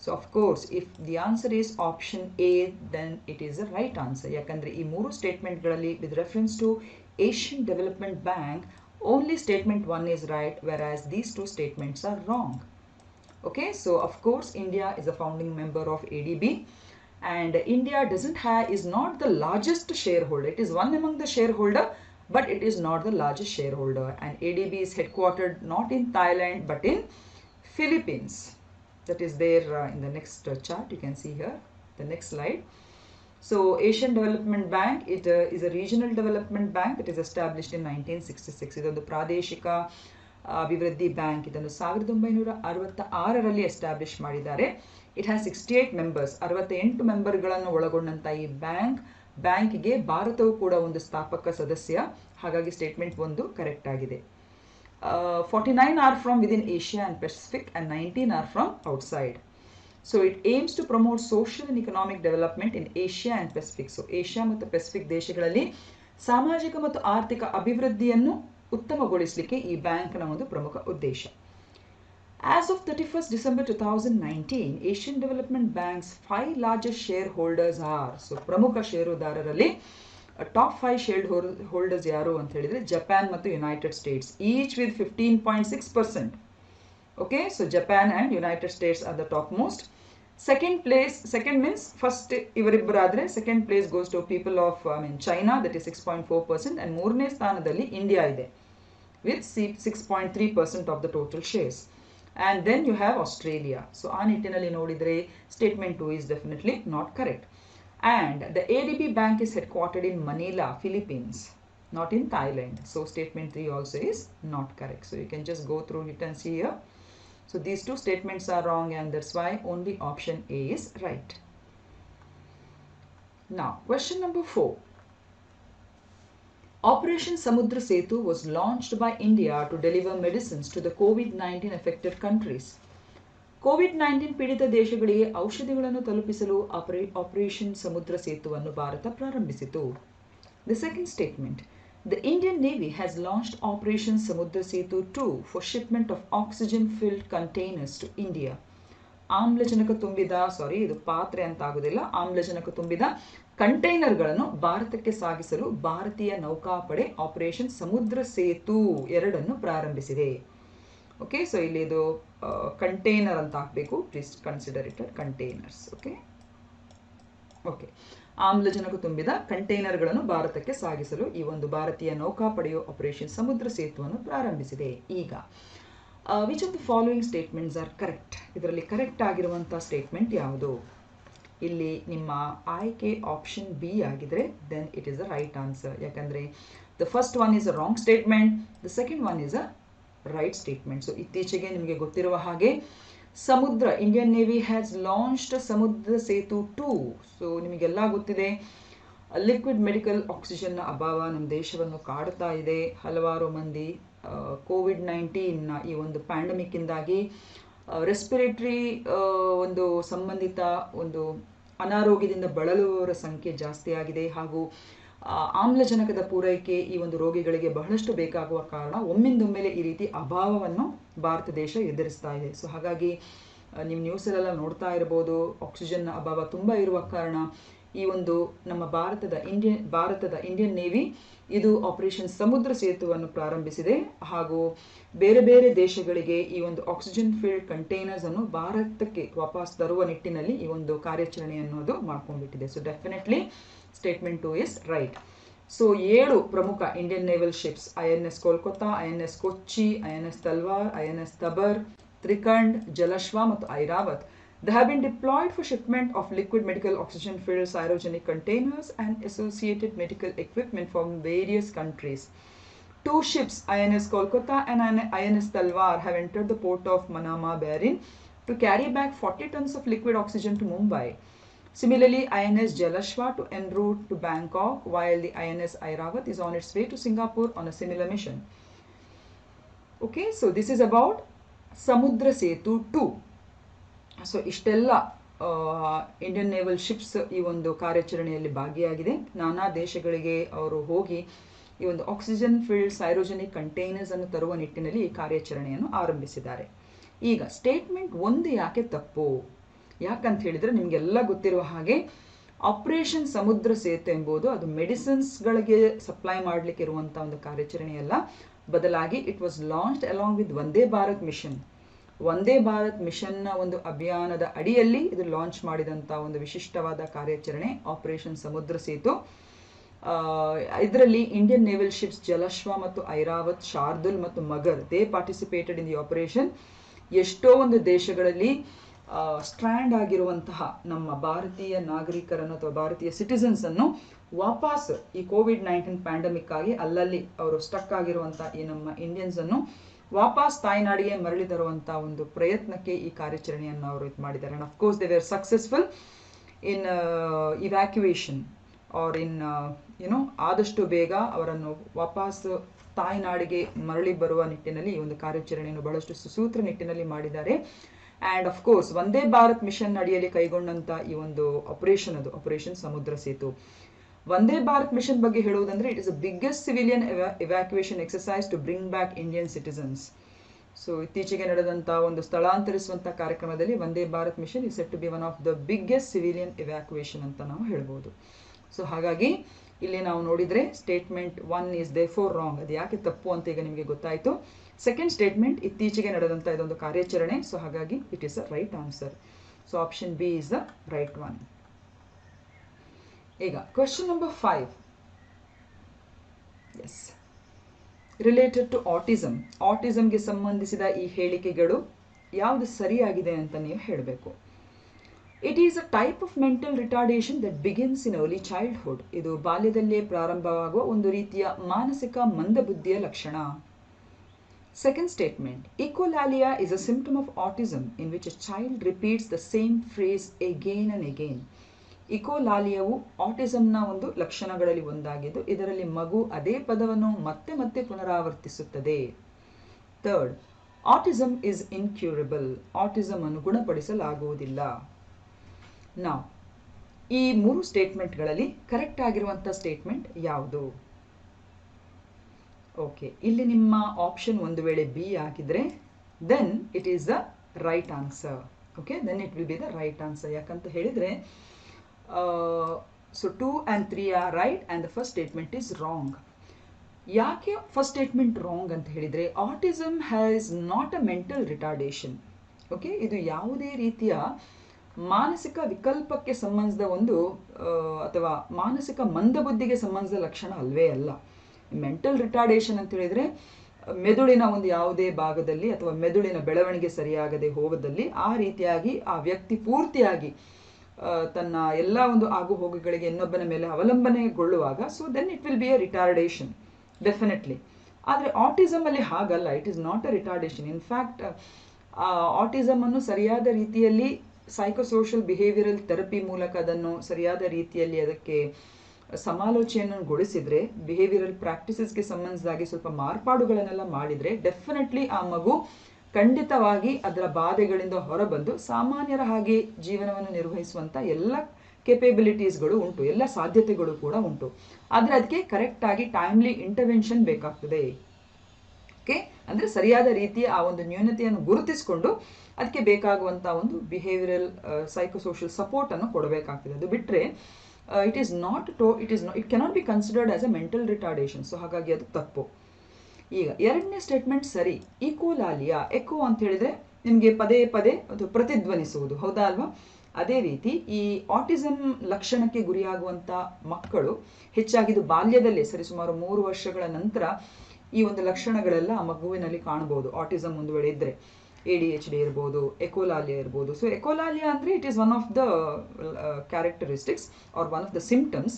So of course if the answer is option A, then it is a right answer. ಯಾಕಂದರೆ ಈ 3 ಸ್ಟೇಟ್ಮೆಂಟ್ಗಳಲ್ಲಿ with reference to Asian development bank, only statement 1 is right, whereas these 2 statements are wrong. Okay, so of course India is a founding member of ADB, and India is not the largest shareholder. It is one among the shareholder, but it is not the largest shareholder. And ADB is headquartered not in Thailand but in Philippines. That is there in the next chart. You can see here the next slide. So Asian Development Bank, it is a regional development bank. It is established in 1966. ಇದೊಂದು ಪ್ರಾದೇಶಿಕ ಅಭಿವೃದ್ಧಿ bank. ಇದನ್ನು 1966ರಲ್ಲಿ establish ಮಾಡಿದ್ದಾರೆ. It has 68 members, 68 ಮೆಂಬರ್ಗಳನ್ನು ಒಳಗೊಂಡಂಥ ಈ ಬ್ಯಾಂಕ್ಗೆ ಭಾರತವು ಕೂಡ ಒಂದು ಸ್ಥಾಪಕ ಸದಸ್ಯ. ಹಾಗಾಗಿ ಸ್ಟೇಟ್ಮೆಂಟ್ 1 ಕರೆಕ್ಟ್ ಆಗಿದೆ. 49 are from within Asia and Pacific, and 19 are from outside. So it aims to promote social and economic development in Asia and Pacific. So Asia ಮತ್ತು ಪೆಸಿಫಿಕ್ ದೇಶಗಳಲ್ಲಿ ಸಾಮಾಜಿಕ ಮತ್ತು ಆರ್ಥಿಕ ಅಭಿವೃದ್ಧಿಯನ್ನು ಉತ್ತಮಗೊಳಿಸಲಿಕ್ಕೆ ಈ ಬ್ಯಾಂಕ್ನ ಒಂದು ಪ್ರಮುಖ ಉದ್ದೇಶ. As of 31st December 2019, Asian Development Bank's 5 largest shareholders are, so ಪ್ರಮುಖ ಷೇರುದಾರರಲ್ಲಿ ಟಾಪ್ 5 ಶೇರ್ ಹೋಲ್ಡರ್ಸ್ ಯಾರು ಅಂತ ಹೇಳಿದ್ರೆ ಜಪಾನ್ ಮತ್ತು United States, each with 15.6%. Okay, so Japan and United States are the topmost. Second means first ಇವರಿಬ್ಬರಾದ್ರೆ second place goes to people of China, that is 6.4%, and ಮೂರನೇ ಸ್ಥಾನದಲ್ಲಿ India ಇದೆ with 6.3% of the total shares. And then you have Australia. So ಆ ನಿಟ್ಟಿನಲ್ಲಿ ನೋಡಿದ್ರೆ statement 2 is definitely not correct. And the ADB bank is headquartered in Manila, Philippines, not in Thailand. So statement 3 also is not correct. So you can just go through it and see here. So these two statements are wrong, and that's why only option A is right. Now, question number 4. Operation Samudra Setu was launched by India to deliver medicines to the COVID-19 affected countries. COVID-19 ಪೀಡಿತ ದೇಶಗಳಿಗೆ ಔಷಧಿಗಳನ್ನು ತಲುಪಿಸಲು operation ಸಮುದ್ರ ಸೇತುವನ್ನು ಭಾರತ ಪ್ರಾರಂಭಿಸಿತು. The second statement. The Indian Navy has launched Operation Samudra Setu 2 for shipment of oxygen-filled containers to India. ಆಮ್ಲಜನಕ ತುಂಬಿದ ಇದು ಪಾತ್ರೆ ಅಂತ ಆಗುದಿಲ್ಲ, ಆಮ್ಲಜನಕ ತುಂಬಿದ ಕಂಟೈನರ್ಗಳನ್ನು ಭಾರತಕ್ಕೆ ಸಾಗಿಸಲು ಭಾರತೀಯ ನೌಕಾಪಡೆ ಆಪರೇಷನ್ ಸಮುದ್ರ ಸೇತು 2 ಪ್ರಾರಂಭಿಸಿದೆ. ಓಕೆ, ಸೊ ಇಲ್ಲಿ ಇದು ಕಂಟೈನರ್ ಅಂತ ಹಾಕಬೇಕು, please consider it containers. Okay, ಆಮ್ಲಜನಕ ತುಂಬಿದ ಕಂಟೈನರ್ಗಳನ್ನು ಭಾರತಕ್ಕೆ ಸಾಗಿಸಲು ಈ ಒಂದು ಭಾರತೀಯ ನೌಕಾಪಡೆಯು ಆಪರೇಷನ್ ಸಮುದ್ರ ಸೇತುವನ್ನು ಪ್ರಾರಂಭಿಸಿದೆ. ಈಗ which of the following statements are correct? ಇದರಲ್ಲಿ ಕರೆಕ್ಟ್ ಆಗಿರುವಂತಹ ಸ್ಟೇಟ್ಮೆಂಟ್ ಯಾವುದು? ಇಲ್ಲಿ ನಿಮ್ಮ ಆಯ್ಕೆ ಆಪ್ಷನ್ ಬಿ ಆಗಿದ್ರೆ then it is the right answer. ಯಾಕಂದ್ರೆ the first one is a wrong statement, the second one is a right statement. So ಇತ್ತೀಚೆಗೆ ನಿಮಗೆ ಗೊತ್ತಿರುವ ಹಾಗೆ ಇಂಡಿಯನ್ ನೇವಿ ಹ್ಯಾಸ್ ಲಾಂಚ್ಡ್ ಸಮುದ್ರ ಸೇತು 2. ಸೊ ನಿಮಗೆಲ್ಲ ಗೊತ್ತಿದೆ, ಲಿಕ್ವಿಡ್ ಮೆಡಿಕಲ್ ಆಕ್ಸಿಜನ್ನ ಅಭಾವ ನಮ್ಮ ದೇಶವನ್ನು ಕಾಡ್ತಾ ಇದೆ. ಹಲವಾರು ಮಂದಿ ಕೋವಿಡ್-19 ಈ ಒಂದು ಪ್ಯಾಂಡಮಿಕ್ ಇಂದಾಗಿ ರೆಸ್ಪಿರೇಟರಿ ಒಂದು ಸಂಬಂಧಿತ ಒಂದು ಅನಾರೋಗ್ಯದಿಂದ ಬಳಲುವವರ ಸಂಖ್ಯೆ ಜಾಸ್ತಿ ಆಗಿದೆ. ಹಾಗೂ ಆಮ್ಲಜನಕದ ಪೂರೈಕೆ ಈ ಒಂದು ರೋಗಿಗಳಿಗೆ ಬಹಳಷ್ಟು ಬೇಕಾಗುವ ಕಾರಣ ಒಮ್ಮಿಂದೊಮ್ಮೆಲೆ ಈ ರೀತಿ ಅಭಾವವನ್ನು ಭಾರತ ದೇಶ ಎದುರಿಸ್ತಾ ಇದೆ. ಸೊ ಹಾಗಾಗಿ ನೀವು ನ್ಯೂಸಲ್ಲೆಲ್ಲ ನೋಡ್ತಾ ಇರಬಹುದು, ಆಕ್ಸಿಜನ್ ಅಭಾವ ತುಂಬ ಇರುವ ಕಾರಣ ಈ ಒಂದು ನಮ್ಮ ಭಾರತದ ಇಂಡಿಯನ್ ನೇವಿ ಇದು ಆಪರೇಷನ್ ಸಮುದ್ರ ಸೇತುವನ್ನು ಪ್ರಾರಂಭಿಸಿದೆ. ಹಾಗೂ ಬೇರೆ ಬೇರೆ ದೇಶಗಳಿಗೆ ಈ ಒಂದು ಆಕ್ಸಿಜನ್ ಫಿಲ್ಡ್ ಕಂಟೈನರ್ಸ್ ಅನ್ನು ಭಾರತಕ್ಕೆ ವಾಪಸ್ ತರುವ ನಿಟ್ಟಿನಲ್ಲಿ ಈ ಒಂದು ಕಾರ್ಯಾಚರಣೆ ಅನ್ನೋದು ಮಾಡ್ಕೊಂಡ್ಬಿಟ್ಟಿದೆ. So definitely statement 2 is right. So 7 ಪ್ರಮುಖ Indian naval ships INS Kolkata, INS Kochi, INS Talwar, INS Tabar, Trikand, Jalashwa ಮತ್ತು Airavat. They have been deployed for shipment of liquid medical oxygen-filled cryogenic containers and associated medical equipment from various countries. 2 ships, INS Kolkata and INS Talwar, have entered the port of Manama, Bahrain, to carry back 40 tons of liquid oxygen to Mumbai. Similarly, INS Jalashwa to en route to Bangkok, while the INS Airavat is on its way to Singapore on a similar mission. Okay, so this is about Samudra Setu 2. So ಇಷ್ಟೆಲ್ಲ Indian naval ships ಈ ಒಂದು ಕಾರ್ಯಾಚರಣೆಯಲ್ಲಿ ಭಾಗಿಯಾಗಿದೆ. ನಾನಾ ದೇಶಗಳಿಗೆ ಅವರು ಹೋಗಿ ಈ ಒಂದು ಆಕ್ಸಿಜನ್ ಫಿಲ್ಡ್ ಸೈರೋಜೆನಿಕ್ ಕಂಟೈನರ್ಸ್ ಅನ್ನು ತರುವ ನಿಟ್ಟಿನಲ್ಲಿ ಈ ಕಾರ್ಯಾಚರಣೆಯನ್ನು ಆರಂಭಿಸಿದ್ದಾರೆ. ಈಗ ಸ್ಟೇಟ್ಮೆಂಟ್ 1 ಯಾಕೆ ತಪ್ಪು? ಯಾಕಂತ ಹೇಳಿದ್ರೆ ನಿಮಗೆಲ್ಲ ಗೊತ್ತಿರುವ ಹಾಗೆ ಆಪರೇಷನ್ ಸಮುದ್ರ ಸೇತು ಎಂಬುದು ಅದು ಮೆಡಿಸಿನ್ಸ್ಗಳಿಗೆ ಸಪ್ಲೈ ಮಾಡಲಿಕ್ಕೆ ಇರುವಂಥ ಒಂದು ಕಾರ್ಯಾಚರಣೆಯಲ್ಲ, ಬದಲಾಗಿ it was launched along with Vande Bharat mission. Vande Bharat ಮಿಷನ್ನ ಒಂದು ಅಭಿಯಾನದ ಅಡಿಯಲ್ಲಿ ಇದು ಲಾಂಚ್ ಮಾಡಿದಂಥ ಒಂದು ವಿಶಿಷ್ಟವಾದ ಕಾರ್ಯಾಚರಣೆ ಆಪರೇಷನ್ ಸಮುದ್ರ ಸೇತು. ಇದರಲ್ಲಿ ಇಂಡಿಯನ್ ನೇವಲ್ ಶಿಪ್ಸ್ ಜಲಶ್ವ ಮತ್ತು ಐರಾವತ್, ಶಾರ್ದುಲ್ ಮತ್ತು Magar they participated in the operation. ಎಷ್ಟೋ ಒಂದು ದೇಶಗಳಲ್ಲಿ ಸ್ಟ್ರ್ಯಾಂಡ್ ಆಗಿರುವಂತಹ ನಮ್ಮ ಭಾರತೀಯ ನಾಗರಿಕರನ್ನು ಅಥವಾ ಭಾರತೀಯ ಸಿಟಿಸನ್ಸ್ ಅನ್ನು ವಾಪಸ್ ಈ ಕೋವಿಡ್-19 ಪ್ಯಾಂಡಮಿಕ್ ಆಗಿ ಅಲ್ಲಲ್ಲಿ ಅವರು ಸ್ಟಕ್ ಆಗಿರುವಂತಹ ಈ ನಮ್ಮ ಇಂಡಿಯನ್ಸ್ ಅನ್ನು ವಾಪಸ್ ತಾಯ್ನಾಡಿಗೆ ಮರಳಿ ತರುವಂತಹ ಒಂದು ಪ್ರಯತ್ನಕ್ಕೆ ಈ ಕಾರ್ಯಾಚರಣೆಯನ್ನು ಅವರು ಮಾಡಿದ್ದಾರೆ. And of course they were successful in evacuation or in ಆದಷ್ಟು ಬೇಗ ಅವರನ್ನು ವಾಪಸ್ ತಾಯ್ನಾಡಿಗೆ ಮರಳಿ ಬರುವ ನಿಟ್ಟಿನಲ್ಲಿ ಈ ಒಂದು ಕಾರ್ಯಾಚರಣೆಯನ್ನು ಬಹಳಷ್ಟು ಸುಸೂತ್ರ ನಿಟ್ಟಿನಲ್ಲಿ ಮಾಡಿದ್ದಾರೆ. And of course Vande Bharat mission ಅಡಿಯಲ್ಲಿ ಕೈಗೊಂಡಂಥ ಈ ಒಂದು ಆಪರೇಷನ್ ಸಮುದ್ರ ಸೇತು. ವಂದೇ ಭಾರತ್ ಮಿಷನ್ ಬಗ್ಗೆ ಹೇಳುವುದಂದ್ರೆ it is the biggest civilian evacuation exercise to bring back Indian citizens. So ಇತ್ತೀಚೆಗೆ ನಡೆದಂತಹ ಒಂದು ಸ್ಥಳಾಂತರಿಸುವಂತಹ ಕಾರ್ಯಕ್ರಮದಲ್ಲಿ Vande Bharat mission is set to be one of the biggest civilian evacuation ಅಂತ ನಾವು ಹೇಳ್ಬೋದು. ಸೊ ಹಾಗಾಗಿ ಇಲ್ಲಿ ನಾವು ನೋಡಿದ್ರೆ statement 1 is therefore wrong. ಅದು ಯಾಕೆ ತಪ್ಪು ಅಂತ ಈಗ ನಿಮಗೆ ಗೊತ್ತಾಯಿತು. ಸೆಕೆಂಡ್ ಸ್ಟೇಟ್ಮೆಂಟ್ ಇತ್ತೀಚೆಗೆ ನಡೆದಂಥ ಇದೊಂದು ಕಾರ್ಯಾಚರಣೆ. ಸೊ ಹಾಗಾಗಿ it is a right answer. So option B is the right one. ಈಗ question number 5. Yes, related to autism. ಆಟಿಸಮ್ಗೆ ಸಂಬಂಧಿಸಿದ ಈ ಹೇಳಿಕೆಗಳು ಯಾವುದು ಸರಿಯಾಗಿದೆ ಅಂತ ನೀವು ಹೇಳಬೇಕು. It is a type of mental retardation that begins in early childhood. ಇದು ಬಾಲ್ಯದಲ್ಲೇ ಪ್ರಾರಂಭವಾಗುವ ಒಂದು ರೀತಿಯ ಮಾನಸಿಕ ಮಂದಬುದ್ಧಿಯ ಲಕ್ಷಣ. Second statement, echolalia is a symptom of autism in which a child repeats the same phrase again and again. ಇಕೋಲಾಲಿಯವು ಆಟಿಸಂನ ಒಂದು ಲಕ್ಷಣಗಳಲ್ಲಿ ಒಂದಾಗಿದ್ದು ಇದರಲ್ಲಿ ಮಗು ಅದೇ ಪದವನ್ನು ಮತ್ತೆ ಮತ್ತೆ ಪುನರಾವರ್ತಿಸುತ್ತದೆ. Third, autism is incurable. Autism ಅನ್ನು ಗುಣಪಡಿಸಲಾಗುವುದಿಲ್ಲ. ನಾವು ಈ 3 ಸ್ಟೇಟ್ಮೆಂಟ್ಗಳಲ್ಲಿ ಕರೆಕ್ಟ್ ಆಗಿರುವಂಥ ಸ್ಟೇಟ್ಮೆಂಟ್ ಯಾವುದು? ಓಕೆ, ಇಲ್ಲಿ ನಿಮ್ಮ ಆಪ್ಷನ್ ಒಂದು ವೇಳೆ ಬಿ ಆಗಿದ್ರೆ then it is the right answer. Okay, then it will be the right answer. ಯಾಕಂತ ಹೇಳಿದರೆ so 2 and 3 are right and the first statement is wrong. ಯಾಕೆ ಫಸ್ಟ್ ಸ್ಟೇಟ್ಮೆಂಟ್ ರಾಂಗ್ ಅಂತ ಹೇಳಿದರೆ autism has not a mental retardation. Okay, ಇದು ಯಾವುದೇ ರೀತಿಯ ಮಾನಸಿಕ ವಿಕಲ್ಪಕ್ಕೆ ಸಂಬಂಧಿಸಿದ ಒಂದು ಅಥವಾ ಮಾನಸಿಕ ಮಂದಬುದ್ಧಿಗೆ ಸಂಬಂಧಿಸಿದ ಲಕ್ಷಣ ಅಲ್ವೇ ಅಲ್ಲ. ಮೆಂಟಲ್ ರಿಟಾರ್ಡೇಷನ್ ಅಂತ ಹೇಳಿದರೆ ಮೆದುಳಿನ ಒಂದು ಯಾವುದೇ ಭಾಗದಲ್ಲಿ ಅಥವಾ ಮೆದುಳಿನ ಬೆಳವಣಿಗೆ ಸರಿಯಾಗದೆ ಹೋಗದಲ್ಲಿ ಆ ರೀತಿಯಾಗಿ ಆ ವ್ಯಕ್ತಿ ಪೂರ್ತಿಯಾಗಿ ತನ್ನ ಎಲ್ಲ ಒಂದು ಆಗು ಹೋಗುಗಳಿಗೆ ಇನ್ನೊಬ್ಬನ ಮೇಲೆ ಅವಲಂಬನೆಗೊಳ್ಳುವಾಗ so then it will be a retardation definitely. ಆದರೆ ಆಟಿಸಮ್ ಅಲ್ಲಿ ಹಾಗಲ್ಲ, it is not a retardation. In fact autism ಅನ್ನು ಸರಿಯಾದ ರೀತಿಯಲ್ಲಿ ಸೈಕೋಸೋಷಿಯಲ್ ಬಿಹೇವಿಯರಲ್ ಥೆರಪಿ ಮೂಲಕ ಅದನ್ನು ಸರಿಯಾದ ರೀತಿಯಲ್ಲಿ ಅದಕ್ಕೆ ಸಮಾಲೋಚನೆಗೊಳಿಸಿದ್ರೆ ಬಿಹೇವಿಯರಲ್ ಪ್ರಾಕ್ಟೀಸಸ್ಗೆ ಸಂಬಂಧಿಸಿದಾಗಿ ಸ್ವಲ್ಪ ಮಾರ್ಪಾಡುಗಳನ್ನೆಲ್ಲ ಮಾಡಿದರೆ ಡೆಫಿನೆಟ್ಲಿ ಆ ಮಗು ಖಂಡಿತವಾಗಿ ಅದರ ಬಾಧೆಗಳಿಂದ ಹೊರಬಂದು ಸಾಮಾನ್ಯರ ಹಾಗೆ ಜೀವನವನ್ನು ನಿರ್ವಹಿಸುವಂಥ ಎಲ್ಲ ಕೆಪಬಿಲಿಟೀಸ್ಗಳು ಉಂಟು, ಎಲ್ಲ ಸಾಧ್ಯತೆಗಳು ಕೂಡ ಉಂಟು. ಆದರೆ ಅದಕ್ಕೆ ಕರೆಕ್ಟಾಗಿ ಟೈಮ್ಲಿ ಇಂಟರ್ವೆನ್ಷನ್ ಬೇಕಾಗ್ತದೆ. ಓಕೆ, ಅಂದರೆ ಸರಿಯಾದ ರೀತಿಯ ಆ ಒಂದು ನ್ಯೂನತೆಯನ್ನು ಗುರುತಿಸಿಕೊಂಡು ಅದಕ್ಕೆ ಬೇಕಾಗುವಂಥ ಒಂದು ಬಿಹೇವಿಯರಲ್ ಸೈಕೋಸೋಷಿಯಲ್ ಸಪೋರ್ಟನ್ನು ಕೊಡಬೇಕಾಗ್ತದೆ. ಅದು ಬಿಟ್ಟರೆ it cannot be considered as a mental retardation. So ಹಾಗಾಗಿ ಅದು ತಪ್ಪು. ಈಗ ಎರಡನೇ ಸ್ಟೇಟ್ಮೆಂಟ್ ಸರಿ. ಇಕೋಲಾಲಿಯಾ, ಎಕೋ ಅಂತ ಹೇಳಿದ್ರೆ ನಿಮಗೆ ಪದೇ ಪದೇ ಅದು ಪ್ರತಿಧ್ವನಿಸುವುದು, ಹೌದಾ ಅಲ್ವಾ? ಅದೇ ರೀತಿ ಈ ಆಟಿಸಮ್ ಲಕ್ಷಣಕ್ಕೆ ಗುರಿಯಾಗುವಂಥ ಮಕ್ಕಳು ಹೆಚ್ಚಾಗಿದ್ದು ಬಾಲ್ಯದಲ್ಲೇ ಸರಿಸುಮಾರು 3 ವರ್ಷಗಳ ನಂತರ ಈ ಒಂದು ಲಕ್ಷಣಗಳೆಲ್ಲ ಆ ಮಗುವಿನಲ್ಲಿ ಕಾಣಬಹುದು. ಆಟಿಸಮ್ ಒಂದು ವೇಳೆ ಇದ್ದರೆ ADHD ಇರ್ಬೋದು, ಎಕೋಲಾಲಿಯಾ ಇರ್ಬೋದು. ಸೊ ಎಕೋಲಾಲಿಯಾ ಅಂದರೆ it is one of the characteristics or one of the symptoms.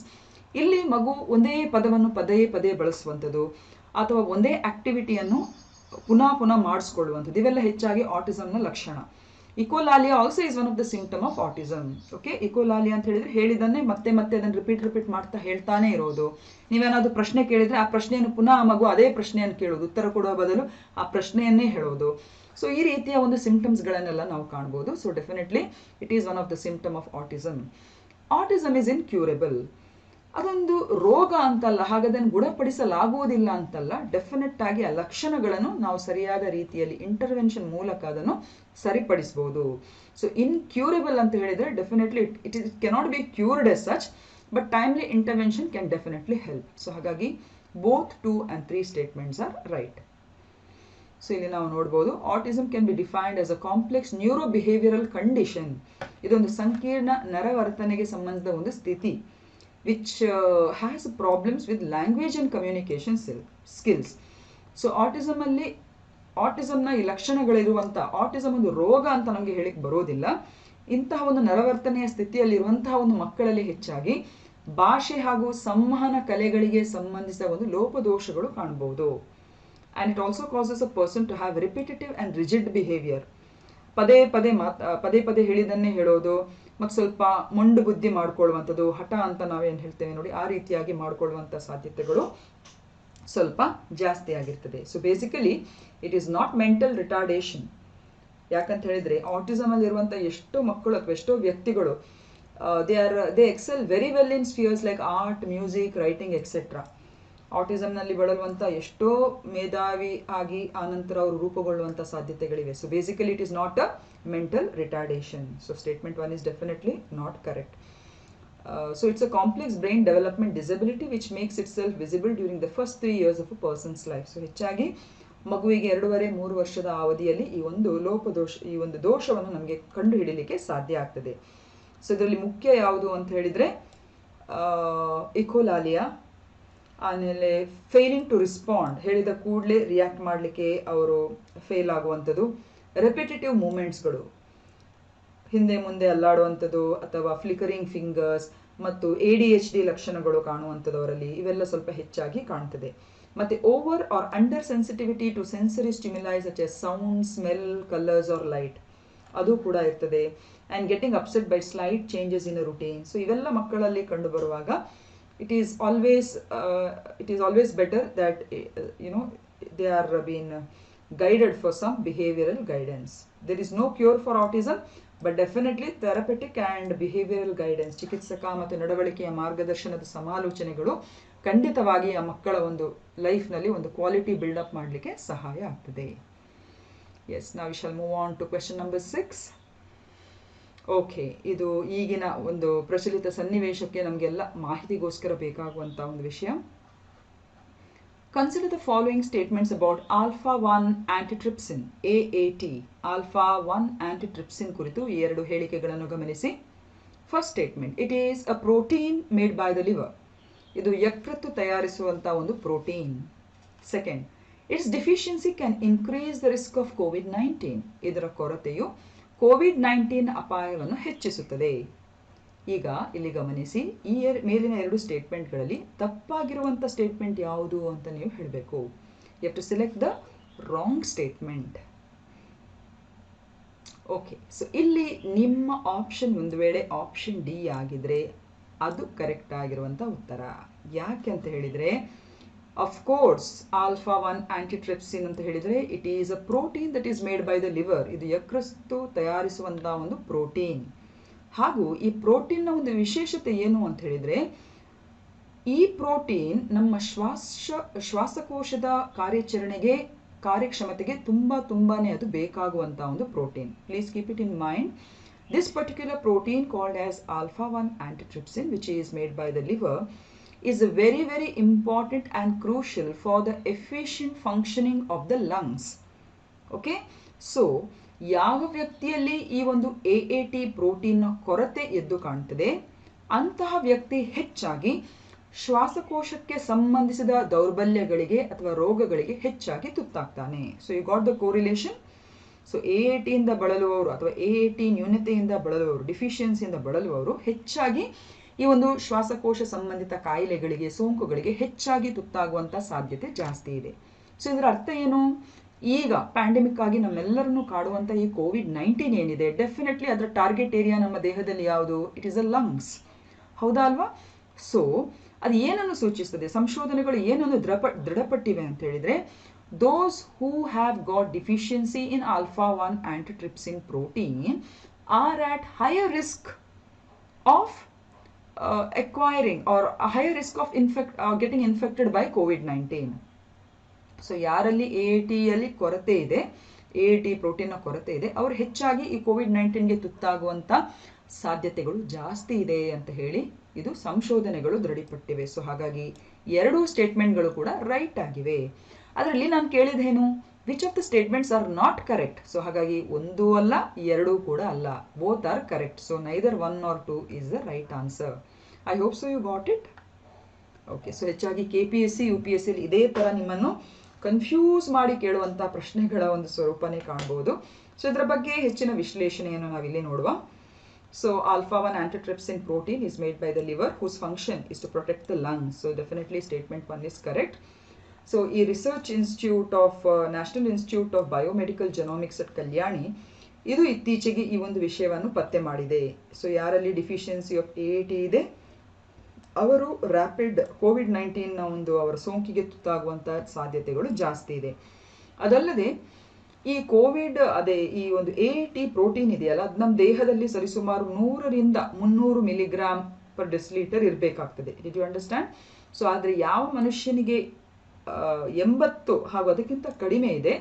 ಇಲ್ಲಿ ಮಗು ಒಂದೇ ಪದವನ್ನು ಪದೇ ಪದೇ ಬಳಸುವಂಥದ್ದು ಅಥವಾ ಒಂದೇ ಆಕ್ಟಿವಿಟಿಯನ್ನು ಪುನಃ ಮಾಡಿಸ್ಕೊಳ್ಳುವಂಥದ್ದು, ಇವೆಲ್ಲ ಹೆಚ್ಚಾಗಿ ಆಟಿಸಮ್ನ ಲಕ್ಷಣ. Echolalia also is one of the symptom of autism. Okay, echolalia ಅಂತ ಹೇಳಿದ್ರೆ ಹೇಳಿದನ್ನೇ ಮತ್ತೆ ಮತ್ತೆ ಅದನ್ನು ರಿಪೀಟ್ ಮಾಡ್ತಾ ಹೇಳ್ತಾನೆ ಇರೋದು. ನೀವೇನಾದರೂ ಪ್ರಶ್ನೆ ಕೇಳಿದ್ರೆ ಆ ಪ್ರಶ್ನೆಯನ್ನು ಪುನಃ ಆ ಮಗು ಅದೇ ಪ್ರಶ್ನೆಯನ್ನು ಕೇಳೋದು, ಉತ್ತರ ಕೊಡುವ ಬದಲು ಆ ಪ್ರಶ್ನೆಯನ್ನೇ ಹೇಳೋದು. ಸೊ ಈ ರೀತಿಯ ಒಂದು ಸಿಂಪ್ಟಮ್ಸ್ಗಳನ್ನೆಲ್ಲ ನಾವು ಕಾಣ್ಬೋದು. So definitely it is one of the symptom of autism. Autism is incurable. ಅದೊಂದು ರೋಗ ಅಂತಲ್ಲ, ಹಾಗದನ್ನು ಗುಣಪಡಿಸಲಾಗುವುದಿಲ್ಲ ಅಂತಲ್ಲ. ಡೆಫಿನೆಟ್ ಆಗಿ ಆ ಲಕ್ಷಣಗಳನ್ನು ನಾವು ಸರಿಯಾದ ರೀತಿಯಲ್ಲಿ ಇಂಟರ್ವೆನ್ಷನ್ ಮೂಲಕ ಅದನ್ನು ಸರಿಪಡಿಸಬಹುದು. ಸೊ ಇನ್ಕ್ಯೂರಬಲ್ ಅಂತ ಹೇಳಿದ್ರೆ definitely it cannot be cured as such, but timely intervention can definitely help. So ಹಾಗಾಗಿ both 2 and 3 statements are right. So ಇಲ್ಲಿ ನಾವು ನೋಡ್ಬೋದು autism can be defined as a complex neuro behavioural condition. ಇದೊಂದು ಸಂಕೀರ್ಣ ನರವರ್ತನೆಗೆ ಸಂಬಂಧಿಸಿದ ಒಂದು ಸ್ಥಿತಿ which has problems with language and communication skills. So ಆಟಿಸಮ್ನ ಈ ಲಕ್ಷಣಗಳಿರುವಂಥ ಆಟಿಸಮ್ ಒಂದು ರೋಗ ಅಂತ ನಮಗೆ ಹೇಳಿಕ್ಕೆ ಬರೋದಿಲ್ಲ. ಇಂತಹ ಒಂದು ನರವರ್ತನೆಯ ಸ್ಥಿತಿಯಲ್ಲಿರುವಂತಹ ಒಂದು ಮಕ್ಕಳಲ್ಲಿ ಹೆಚ್ಚಾಗಿ ಭಾಷೆ ಹಾಗೂ ಸಂವಹನ ಕಲೆಗಳಿಗೆ ಸಂಬಂಧಿಸಿದ ಒಂದು ಲೋಪದೋಷಗಳು ಕಾಣಬಹುದು. And it also causes a person to have repetitive and rigid behaviour. ಪದೇ ಪದೇ ಹೇಳಿದನ್ನೇ ಹೇಳೋದು ಮತ್ತು ಸ್ವಲ್ಪ ಮೊಂಡು ಬುದ್ಧಿ ಮಾಡ್ಕೊಳ್ಳುವಂಥದ್ದು, ಹಠ ಅಂತ ನಾವೇನು ಹೇಳ್ತೇವೆ ನೋಡಿ, ಆ ರೀತಿಯಾಗಿ ಮಾಡ್ಕೊಳ್ಳುವಂಥ ಸಾಧ್ಯತೆಗಳು ಸ್ವಲ್ಪ ಜಾಸ್ತಿ ಆಗಿರ್ತದೆ. So basically it is not mental retardation. ಯಾಕಂತ ಹೇಳಿದರೆ ಆಟಿಸಮ್ ಅಲ್ಲಿರುವಂಥ ಎಷ್ಟೋ ಮಕ್ಕಳು ಅಥವಾ ಎಷ್ಟೋ ವ್ಯಕ್ತಿಗಳು they excel very well in spheres like art, music, writing, etc. ಆಟಿಸಮ್ನಲ್ಲಿ ಬಳಲುವಂಥ ಎಷ್ಟೋ ಮೇಧಾವಿ ಆಗಿ ಆನಂತರ ಅವರು ರೂಪುಗೊಳ್ಳುವಂಥ ಸಾಧ್ಯತೆಗಳಿವೆ. So basically it is not a mental retardation. So statement 1 is definitely not correct. So it's a complex brain development disability which makes itself visible during the first 3 years of a person's life. So ಹೆಚ್ಚಾಗಿ ಮಗುವಿಗೆ 2.5-3 ವರ್ಷದ ಅವಧಿಯಲ್ಲಿ ಈ ಒಂದು ದೋಷವನ್ನು ನಮಗೆ ಕಂಡು ಹಿಡಿಯಲಿಕ್ಕೆ ಸಾಧ್ಯ ಆಗ್ತದೆ. ಸೊ ಇದರಲ್ಲಿ ಮುಖ್ಯ ಯಾವುದು ಅಂತ ಹೇಳಿದ್ರೆ ಇಕೋಲಾಲಿಯಾ, ಆಮೇಲೆ ಫೇಲಿಂಗ್ ಟು ರೆಸ್ಪಾಂಡ್, ಹೇಳಿದ ಕೂಡಲೇ ರಿಯಾಕ್ಟ್ ಮಾಡಲಿಕ್ಕೆ ಅವರು ಫೇಲ್ ಆಗುವಂಥದ್ದು, ರೆಪಿಟೇಟಿವ್ ಮೂಮೆಂಟ್ಸ್ಗಳು, ಹಿಂದೆ ಮುಂದೆ ಅಲ್ಲಾಡುವಂಥದ್ದು ಅಥವಾ ಫ್ಲಿಕರಿಂಗ್ ಫಿಂಗರ್ಸ್ ಮತ್ತು ADHD ಲಕ್ಷಣಗಳು ಕಾಣುವಂಥದ್ದು ಅವರಲ್ಲಿ, ಇವೆಲ್ಲ ಸ್ವಲ್ಪ ಹೆಚ್ಚಾಗಿ ಕಾಣ್ತದೆ. ಮತ್ತೆ over or under sensitivity to sensory stimuli such as sound, smell, colours or light, ಅದು ಕೂಡ ಇರ್ತದೆ. And getting upset by slight changes in a routine. So ಇವೆಲ್ಲ ಮಕ್ಕಳಲ್ಲಿ ಕಂಡು ಬರುವಾಗ it is always better that they are being guided for some behavioral guidance. There is no cure for autism, but definitely therapeutic and behavioral guidance, ಚಿಕಿತ್ಸಕ ಮತ್ತು ನಡವಳಿಕೆಯ ಮಾರ್ಗದರ್ಶನದ ಸಮಾಲೋಚನೆಗಳು ಖಂಡಿತವಾಗಿ ಆ ಮಕ್ಕಳ ಒಂದು ಲೈಫ್ನಲ್ಲಿ ಒಂದು ಕ್ವಾಲಿಟಿ ಬಿಲ್ಡಪ್ ಮಾಡಲಿಕ್ಕೆ ಸಹಾಯ ಆಗ್ತದೆ. Yes, now we shall move on to question number 6. Okay, ಇದು ಈಗಿನ ಒಂದು ಪ್ರಚಲಿತ ಸನ್ನಿವೇಶಕ್ಕೆ ನಮಗೆಲ್ಲ ಮಾಹಿತಿಗೋಸ್ಕರ ಬೇಕಾಗುವಂಥ ಒಂದು ವಿಷಯ. Consider the following statements about alpha one antitrypsin AAT. Alpha one antitrypsin ಕುರಿತು ಈ 2 ಹೇಳಿಕೆಗಳನ್ನು ಗಮನಿಸಿ. First statement, it is a protein made by the liver. ಇದು ಯಕೃತ್ತು ತಯಾರಿಸುವಂಥ ಒಂದು protein. Second, it's deficiency can increase the risk of COVID-19. ಇದರ ಕೊರತೆಯು COVID-19 ಅಪಾಯವನ್ನು ಹೆಚ್ಚಿಸುತ್ತದೆ. ಈಗ ಇಲ್ಲಿ ಗಮನಿಸಿ, ಈ ಮೇಲಿನ 2 ಸ್ಟೇಟ್ಮೆಂಟ್ಗಳಲ್ಲಿ ತಪ್ಪಾಗಿರುವಂಥ ಸ್ಟೇಟ್ಮೆಂಟ್ ಯಾವುದು ಅಂತ ನೀವು ಹೇಳಬೇಕು. You have to select the wrong statement. Okay, so ಇಲ್ಲಿ ನಿಮ್ಮ ಆಪ್ಷನ್ ಒಂದು ವೇಳೆ ಆಪ್ಷನ್ ಡಿ ಆಗಿದ್ರೆ ಅದು ಕರೆಕ್ಟ್ ಆಗಿರುವಂಥ ಉತ್ತರ. ಯಾಕೆ ಅಂತ ಹೇಳಿದರೆ, of course alpha-1 antitrypsin ಅಂತ ಹೇಳಿದರೆ it is a protein that is made by the liver. ಇದು ಯಕೃತ್ತು ತಯಾರಿಸುವಂಥ ಒಂದು ಪ್ರೋಟೀನ್. ಹಾಗೂ ಈ ಪ್ರೋಟೀನ್ನ ಒಂದು ವಿಶೇಷತೆ ಏನು ಅಂತ ಹೇಳಿದರೆ, ಈ ಪ್ರೋಟೀನ್ ನಮ್ಮ ಶ್ವಾಸಕೋಶದ ಕಾರ್ಯಕ್ಷಮತೆಗೆ ತುಂಬಾನೇ ಅದು ಬೇಕಾಗುವಂಥ ಒಂದು protein. Please keep it in mind. This particular protein called as alpha-1 antitrypsin, which is made by the liver, is very important and crucial for the efficient functioning of the lungs. Okay, so ಯಾವ ವ್ಯಕ್ತಿಯಲ್ಲಿ ಈ ಒಂದು AAT protein ಕೊರತೆ ಎದ್ದು ಕಾಣ್ತದೆ ಅಂತಹ ವ್ಯಕ್ತಿ ಹೆಚ್ಚಾಗಿ ಶ್ವಾಸಕೋಶಕ್ಕೆ ಸಂಬಂಧಿಸಿದ ದೌರ್ಬಲ್ಯಗಳಿಗೆ ಅಥವಾ ರೋಗಗಳಿಗೆ ಹೆಚ್ಚಾಗಿ ತುತ್ತಾಗ್ತಾನೆ. So you got the correlation. So AAT ಇಂದ ಬಳಲುವವರು ಅಥವಾ AAT ನ್ಯೂನತೆಯಿಂದ ಬಳಲುವವರು, ಡಿಫಿಷಿಯನ್ಸಿಯಿಂದ ಬಳಲುವವರು ಹೆಚ್ಚಾಗಿ ಈ ಒಂದು ಶ್ವಾಸಕೋಶ ಸಂಬಂಧಿತ ಕಾಯಿಲೆಗಳಿಗೆ, ಸೋಂಕುಗಳಿಗೆ ಹೆಚ್ಚಾಗಿ ತುತ್ತಾಗುವಂಥ ಸಾಧ್ಯತೆ ಜಾಸ್ತಿ ಇದೆ. ಸೊ ಇದರ ಅರ್ಥ ಏನು? ಈಗ ಪ್ಯಾಂಡಮಿಕ್ ಆಗಿ ನಮ್ಮೆಲ್ಲರನ್ನು ಕಾಡುವಂಥ ಈ COVID-19 ಏನಿದೆ, ಡೆಫಿನೆಟ್ಲಿ ಅದರ ಟಾರ್ಗೆಟ್ ಏರಿಯಾ ನಮ್ಮ ದೇಹದಲ್ಲಿ ಯಾವುದು? It is a lungs. ಹೌದಾ ಅಲ್ವಾ? ಸೊ ಅದು ಏನನ್ನು ಸೂಚಿಸ್ತದೆ? ಸಂಶೋಧನೆಗಳು ಏನನ್ನು ದೃಢಪಟ್ಟಿವೆ ಅಂತ ಹೇಳಿದ್ರೆ, those who have got deficiency in alpha-1 antitrypsin protein are at higher risk of acquiring or a higher risk of getting infected by COVID-19. So ಯಾರಲ್ಲಿ AAT ಯಲ್ಲಿ ಕೊರತೆ ಇದೆ, AAT ಪ್ರೋಟೀನ್ನ ಕೊರತೆ ಇದೆ, ಅವರು ಹೆಚ್ಚಾಗಿ ಈ COVID-19ಗೆ ತುತ್ತಾಗುವಂಥ ಸಾಧ್ಯತೆಗಳು ಜಾಸ್ತಿ ಇದೆ ಅಂತ ಹೇಳಿ ಇದು ಸಂಶೋಧನೆಗಳು ದೃಢಪಟ್ಟಿವೆ. ಸೊ ಹಾಗಾಗಿ 2 ಸ್ಟೇಟ್ಮೆಂಟ್ಗಳು ಕೂಡ ರೈಟ್ ಆಗಿವೆ. ಅದರಲ್ಲಿ ನಾನು ಕೇಳಿದೇನು? Which of the statements are not correct. So ಹಾಗಾಗಿ 1 ಅಲ್ಲ 2 ಕೂಡ ಅಲ್ಲ, both are correct. So neither 1 or 2 is the right answer. I hope so you got it. Okay, so ಹೆಚ್ಚಾಗಿ KPSC UPSC ಇದೇ ಥರ ನಿಮ್ಮನ್ನು ಕನ್ಫ್ಯೂಸ್ ಮಾಡಿ ಕೇಳುವಂಥ ಪ್ರಶ್ನೆಗಳ ಒಂದು ಸ್ವರೂಪನೇ ಕಾಣಬಹುದು. ಸೊ ಇದರ ಬಗ್ಗೆ ಹೆಚ್ಚಿನ ವಿಶ್ಲೇಷಣೆಯನ್ನು ನಾವಿಲ್ಲಿ ನೋಡುವ. So alpha-1 antitrypsin protein is made by the liver whose function is to protect the lungs. So definitely statement 1 is correct. So ಈ research institute of national institute of biomedical genomics at Kalyani ಇದು ಇತ್ತೀಚೆಗೆ ಈ ಒಂದು ವಿಷಯವನ್ನು ಪತ್ತೆ ಮಾಡಿದೆ. So ಯಾರಲ್ಲಿ deficiency of AAT ಇದೆ ಅವರು ರ್ಯಾಪಿಡ್ COVID-19ನ ಒಂದು ಅವರ ಸೋಂಕಿಗೆ ತುತ್ತಾಗುವಂಥ ಸಾಧ್ಯತೆಗಳು ಜಾಸ್ತಿ ಇದೆ. ಅದಲ್ಲದೆ ಈ ಕೋವಿಡ್ ಅದೇ ಈ ಒಂದು AAT ಪ್ರೋಟೀನ್ ಇದೆಯಲ್ಲ, ಅದು ನಮ್ಮ ದೇಹದಲ್ಲಿ ಸರಿಸುಮಾರು 100 ರಿಂದ 300 ಮಿಲಿಗ್ರಾಮ್ ಪರ್ ಡೆಸಿಲೀಟರ್ ಇರಬೇಕಾಗ್ತದೆ. Did you understand? ಸೊ ಆದರೆ ಯಾವ ಮನುಷ್ಯನಿಗೆ 80 ಹಾಗೂ ಅದಕ್ಕಿಂತ ಕಡಿಮೆ ಇದೆ,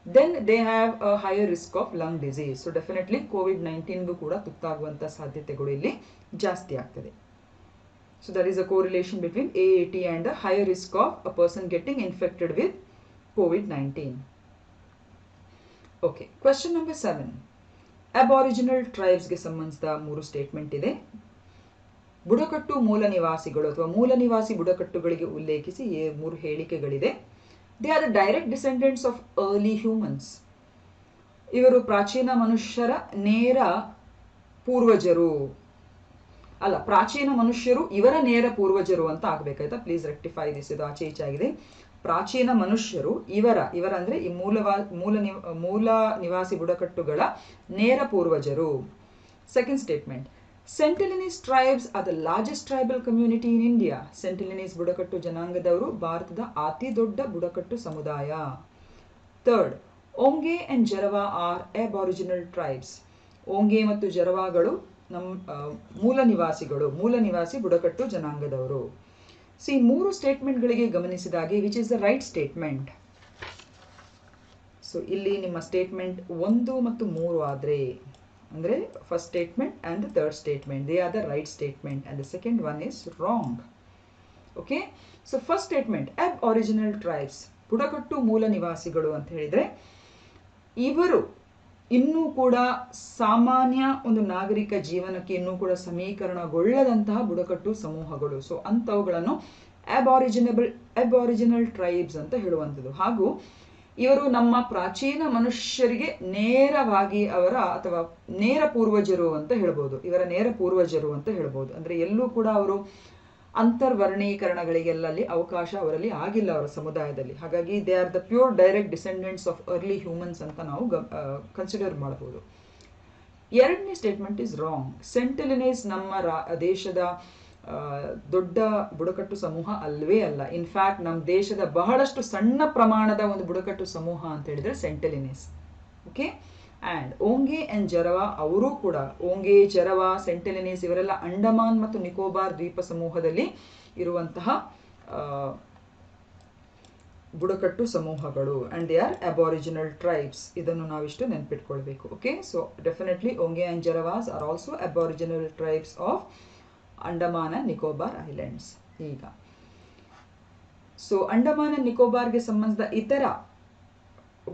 then they have a higher risk of lung disease. So definitely COVID-19 ಕೂಡ ತುತ್ತಾಗುವಂತ ಸಾಧ್ಯತೆಗಳು ಇಲ್ಲಿ ಜಾಸ್ತಿ ಆಗ್ತದೆ. So there is a correlation between AAT and the higher risk of a person getting infected with COVID-19. Okay, question number 7. Aboriginal tribes ಗೆ ಸಂಬಂಧಿಸಿದ 3 statement ಇದೆ. ಬುಡಕಟ್ಟು ಮೂಲ ನಿವಾಸಿಗಳು ಅಥವಾ ಮೂಲ ನಿವಾಸಿ ಬುಡಕಟ್ಟುಗಳಿಗೆ ಉಲ್ಲೇಖಿಸಿ 3 ಹೇಳಿಕೆಗಳಿದೆ. They are the direct descendants of early humans. ಇವರು ಪ್ರಾಚೀನ ಮನುಷ್ಯರ ನೇರ ಪೂರ್ವಜರು ಅಲ್ಲ, ಪ್ರಾಚೀನ ಮನುಷ್ಯರು ಇವರ ನೇರ ಪೂರ್ವಜರು ಅಂತ ಆಗ್ಬೇಕಾಯ್ತಾ? ಪ್ಲೀಸ್ ರೆಕ್ಟಿಫೈ ದಿಸ್, ಇದು ಆಚೆ ಈಚೆ ಆಗಿದೆ. ಪ್ರಾಚೀನ ಮನುಷ್ಯರು ಇವರ ಅಂದ್ರೆ ಈ ಮೂಲ ನಿವಾಸಿ ಬುಡಕಟ್ಟುಗಳ ನೇರ ಪೂರ್ವಜರು. Second statement, Sentinelese tribes are the largest tribal community in India. Sentinelese ಬುಡಕಟ್ಟು ಜನಾಂಗದವರು ಭಾರತದ ಅತಿ ದೊಡ್ಡ ಬುಡಕಟ್ಟು ಸಮುದಾಯ. Third, Onge and Jarawa are aboriginal tribes. Onge ಮತ್ತು ಜರವಾಗಳು ಮೂಲ ನಿವಾಸಿ ಬುಡಕಟ್ಟು ಜನಾಂಗದವರು. ಸಿ 3 ಸ್ಟೇಟ್ಮೆಂಟ್ಗಳಿಗೆ ಗಮನಿಸಿದಾಗೆ which is the right statement? So ಇಲ್ಲಿ ನಿಮ್ಮ ಸ್ಟೇಟ್ಮೆಂಟ್ 1 ಮತ್ತು 3 ಆದ್ರೆ ಅಂದ್ರೆ first statement and the third statement, they are the right statement and the second one is wrong. Okay, so first statement aboriginal tribes, ಬುಡಕಟ್ಟು ಮೂಲ ನಿವಾಸಿಗಳು ಅಂತ ಹೇಳಿದ್ರೆ ಇವರು ಇನ್ನೂ ಕೂಡ ಸಾಮಾನ್ಯ ಒಂದು ನಾಗರಿಕ ಜೀವನಕ್ಕೆ ಇನ್ನೂ ಕೂಡ ಸಮೀಕರಣಗೊಳ್ಳದಂತಹ ಬುಡಕಟ್ಟು ಸಮೂಹಗಳು. ಸೊ ಅಂಥವುಗಳನ್ನು ಅಬ್ಆರಿಜಿನಲ್ ಟ್ರೈಬ್ಸ್ ಅಂತ ಹೇಳುವಂಥದ್ದು. ಹಾಗೂ ಇವರು ನಮ್ಮ ಪ್ರಾಚೀನ ಮನುಷ್ಯರಿಗೆ ನೇರವಾಗಿ ಅಥವಾ ನೇರ ಪೂರ್ವಜರು ಅಂತ ಹೇಳ್ಬೋದು, ಇವರ ನೇರ ಪೂರ್ವಜರು ಅಂತ ಹೇಳ್ಬೋದು. ಅಂದ್ರೆ ಎಲ್ಲೂ ಕೂಡ ಅವರು ಅಂತರ್ವರ್ಣೀಕರಣಗಳಿಗೆಲ್ಲಲ್ಲಿ ಅವಕಾಶ ಅವರಲ್ಲಿ ಆಗಿಲ್ಲ ಅವರ ಸಮುದಾಯದಲ್ಲಿ. ಹಾಗಾಗಿ they are the pure direct descendants of early humans ಅಂತ ನಾವು ಕನ್ಸಿಡರ್ ಮಾಡಬಹುದು. ಎರಡನೇ ಸ್ಟೇಟ್ಮೆಂಟ್ ಇಸ್ ರಾಂಗ್. ಸೆಂಟಿಲಿನೇಸ್ ನಮ್ಮ ದೇಶದ ದೊಡ್ಡ ಬುಡಕಟ್ಟು ಸಮೂಹ ಅಲ್ವೇ ಅಲ್ಲ. ಇನ್ಫ್ಯಾಕ್ಟ್ ನಮ್ಮ ದೇಶದ ಬಹಳಷ್ಟು ಸಣ್ಣ ಪ್ರಮಾಣದ ಒಂದು ಬುಡಕಟ್ಟು ಸಮೂಹ ಅಂತ ಹೇಳಿದ್ರೆ ಸೆಂಟಿಲಿನೇಸ್. Okay, and Onge and Jarawa ಅವರು ಕೂಡ, ಓಂಗೆ, ಜರವಾ, ಸೆಂಟಿಲಿನೇಸ್ ಇವರೆಲ್ಲ ಅಂಡಮಾನ್ ಮತ್ತು ನಿಕೋಬಾರ್ ದ್ವೀಪ ಸಮೂಹದಲ್ಲಿ ಇರುವಂತಹ ಬುಡಕಟ್ಟು ಸಮೂಹಗಳು. And they are aboriginal tribes. ಇದನ್ನು ನಾವಿಷ್ಟು ನೆನ್ಪಿಟ್ಕೊಳ್ಬೇಕು. Okay, so definitely Onge and Jarawas are also aboriginal tribes of Andaman and Nicobar islands. ಈಗ ಸೊ ಅಂಡಮಾನ್ ಅಂಡ್ ನಿಕೋಬಾರ್ಗೆ ಸಂಬಂಧಿಸಿದ ಇತರ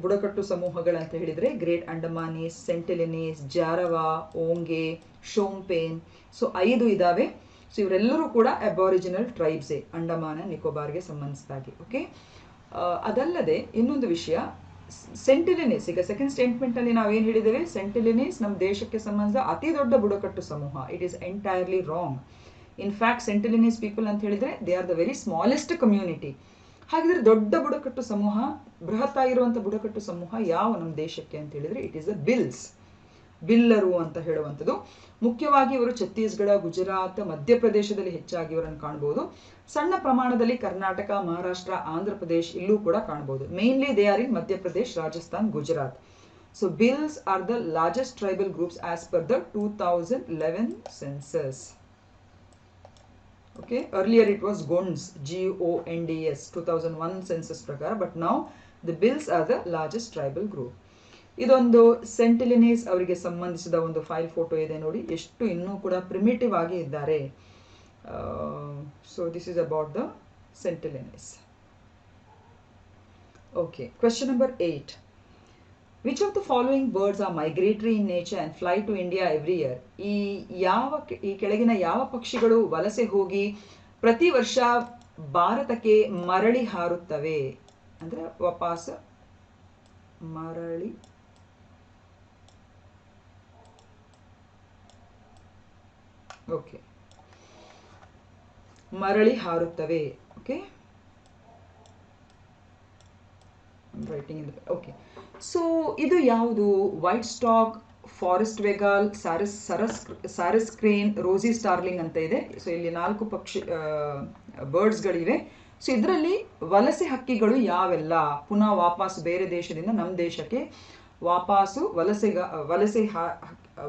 ಬುಡಕಟ್ಟು ಸಮೂಹಗಳಂತ ಹೇಳಿದ್ರೆ ಗ್ರೇಟ್ ಅಂಡಮಾನೀಸ್, ಸೆಂಟಿಲಿನೀಸ್, ಜಾರವಾ, ಓಂಗೆ, ಶೋಂಪೇನ್. ಸೊ 5 ಇದಾವೆ. ಸೊ ಇವರೆಲ್ಲರೂ ಕೂಡ ಅಬಾರಿಜಿನಲ್ ಟ್ರೈಬ್ಸೇ ಅಂಡಮಾನ್ ಅಂಡ್ ನಿಕೋಬಾರ್ಗೆ ಸಂಬಂಧಿಸಿದಾಗೆ. ಓಕೆ, ಅದಲ್ಲದೆ ಇನ್ನೊಂದು ವಿಷಯ, ಸೆಂಟಿಲಿನೀಸ್, ಈಗ ಸೆಕೆಂಡ್ ಸ್ಟೇಟ್ಮೆಂಟ್ ಅಲ್ಲಿ ನಾವೇನು ಹೇಳಿದ್ದೇವೆ, ಸೆಂಟಿಲಿನೀಸ್ ನಮ್ಮ ದೇಶಕ್ಕೆ ಸಂಬಂಧಿಸಿದ ಅತಿ ದೊಡ್ಡ ಬುಡಕಟ್ಟು ಸಮೂಹ. It is entirely wrong. In fact Sentinelese people ಅಂತ ಹೇಳಿದ್ರೆ they are the very smallest community. ಹಾಗಿದ್ರೆ ದೊಡ್ಡ ಬುಡಕಟ್ಟು ಸಮೂಹ, ಬೃಹತ್ ಆಗಿರುವಂತಹ ಬುಡಕಟ್ಟು ಸಮೂಹ ಯಾವ ನಮ್ಮ ದೇಶಕ್ಕೆ ಅಂತ ಹೇಳಿದ್ರೆ ಇಟ್ ಈಸ್ ದ ಬಿಲ್ಲರು ಅಂತ ಹೇಳುವಂಥದ್ದು. ಮುಖ್ಯವಾಗಿ ಇವರು ಛತ್ತೀಸ್ಗಢ, ಗುಜರಾತ್, ಮಧ್ಯಪ್ರದೇಶದಲ್ಲಿ ಹೆಚ್ಚಾಗಿ ಇವರನ್ನು ಕಾಣಬಹುದು. ಸಣ್ಣ ಪ್ರಮಾಣದಲ್ಲಿ ಕರ್ನಾಟಕ, ಮಹಾರಾಷ್ಟ್ರ, ಆಂಧ್ರ ಪ್ರದೇಶ್ ಇಲ್ಲೂ ಕೂಡ ಕಾಣಬಹುದು. Mainly they are in Madhya Pradesh, Rajasthan, Gujarat. So bills are the largest tribal groups as per the 2011 census. Okay, earlier it was Gonds, GONDS, 2001 census ಪ್ರಕಾರ, but now the Bills are the largest tribal group. ಇದೊಂದು ಸೆಂಟಿಲಿನೀಸ್ ಅವರಿಗೆ ಸಂಬಂಧಿಸಿದ ಒಂದು file photo ಇದೆ ನೋಡಿ, ಎಷ್ಟು ಇನ್ನೂ ಕೂಡ ಪ್ರಿಮಿಟಿವ್ ಆಗಿ ಇದ್ದಾರೆ. So this is about the Sentinelese. Okay, question number 8. Which of the following birds are migratory in nature and fly to India every year? ಈ ಕೆಳಗಿನ ಯಾವ ಪಕ್ಷಿಗಳು ವಲಸೆ ಹೋಗಿ ಪ್ರತಿ ವರ್ಷ ಭಾರತಕ್ಕೆ ಮರಳಿ ಹಾರುತ್ತವೆ? ಅಂದ್ರೆ ವಾಪಸ್ ಮರಳಿ ಹಾರುತ್ತವೆ. Okay, writing in okay. So ಇದು ಯಾವುದು? ವೈಟ್ ಸ್ಟಾಕ್, ಫಾರೆಸ್ಟ್ ವೆಗಾಲ್, ಸಾರಸ್ ಕ್ರೇನ್, ರೋಸಿ ಸ್ಟಾರ್ಲಿಂಗ್ ಅಂತ ಇದೆ. ಸೊ ಇಲ್ಲಿ 4 ಬರ್ಡ್ಸ್ಗಳಿವೆ. ಸೊ ಇದರಲ್ಲಿ ವಲಸೆ ಹಕ್ಕಿಗಳು ಯಾವೆಲ್ಲ ಪುನಃ ವಾಪಸ್ ಬೇರೆ ದೇಶದಿಂದ ನಮ್ಮ ದೇಶಕ್ಕೆ ವಾಪಸ್ಸು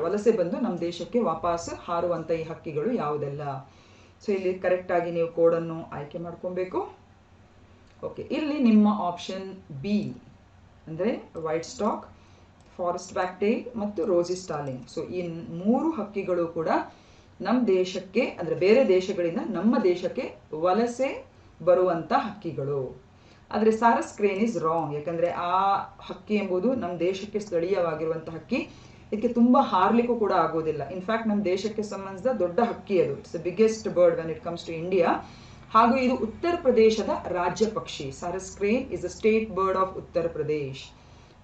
ವಲಸೆ ಬಂದು ನಮ್ಮ ದೇಶಕ್ಕೆ ವಾಪಸ್ ಹಾರುವಂಥ ಈ ಹಕ್ಕಿಗಳು ಯಾವುದೆಲ್ಲ? ಸೊ ಇಲ್ಲಿ ಕರೆಕ್ಟಾಗಿ ನೀವು ಕೋಡನ್ನು ಆಯ್ಕೆ ಮಾಡ್ಕೊಬೇಕು. ಓಕೆ, ಇಲ್ಲಿ ನಿಮ್ಮ ಆಪ್ಷನ್ ಬಿ ಅಂದರೆ ವೈಟ್ ಸ್ಟಾಕ್, ಫಾರೆಸ್ಟ್ ವ್ಯಾಕ್ಟೇಲ್ ಮತ್ತು ರೋಸಿ ಸ್ಟಾರ್ಲಿಂಗ್. ಸೊ ಈ 3 ಹಕ್ಕಿಗಳು ಕೂಡ ನಮ್ಮ ದೇಶಕ್ಕೆ ಅಂದರೆ ಬೇರೆ ದೇಶಗಳಿಂದ ನಮ್ಮ ದೇಶಕ್ಕೆ ವಲಸೆ ಬರುವಂಥ ಹಕ್ಕಿಗಳು. ಆದರೆ ಸಾರಸ್ ಕ್ರೇನ್ ಇಸ್ ರಾಂಗ್. ಯಾಕಂದರೆ ಆ ಹಕ್ಕಿ ಎಂಬುದು ನಮ್ಮ ದೇಶಕ್ಕೆ ಸ್ಥಳೀಯವಾಗಿರುವಂಥ ಹಕ್ಕಿ. ಇದಕ್ಕೆ ತುಂಬ ಹಾರ್ಲಿಕ್ಕೂ ಕೂಡ ಆಗೋದಿಲ್ಲ. ಇನ್ಫ್ಯಾಕ್ಟ್ ನಮ್ಮ ದೇಶಕ್ಕೆ ಸಂಬಂಧಿಸಿದ ದೊಡ್ಡ ಹಕ್ಕಿ ಅದು. It's the biggest bird when it comes to India. ಹಾಗೂ ಇದು ಉತ್ತರ ಪ್ರದೇಶದ ರಾಜ್ಯ ಪಕ್ಷಿ. Sarus crane is a state bird of Uttar Pradesh.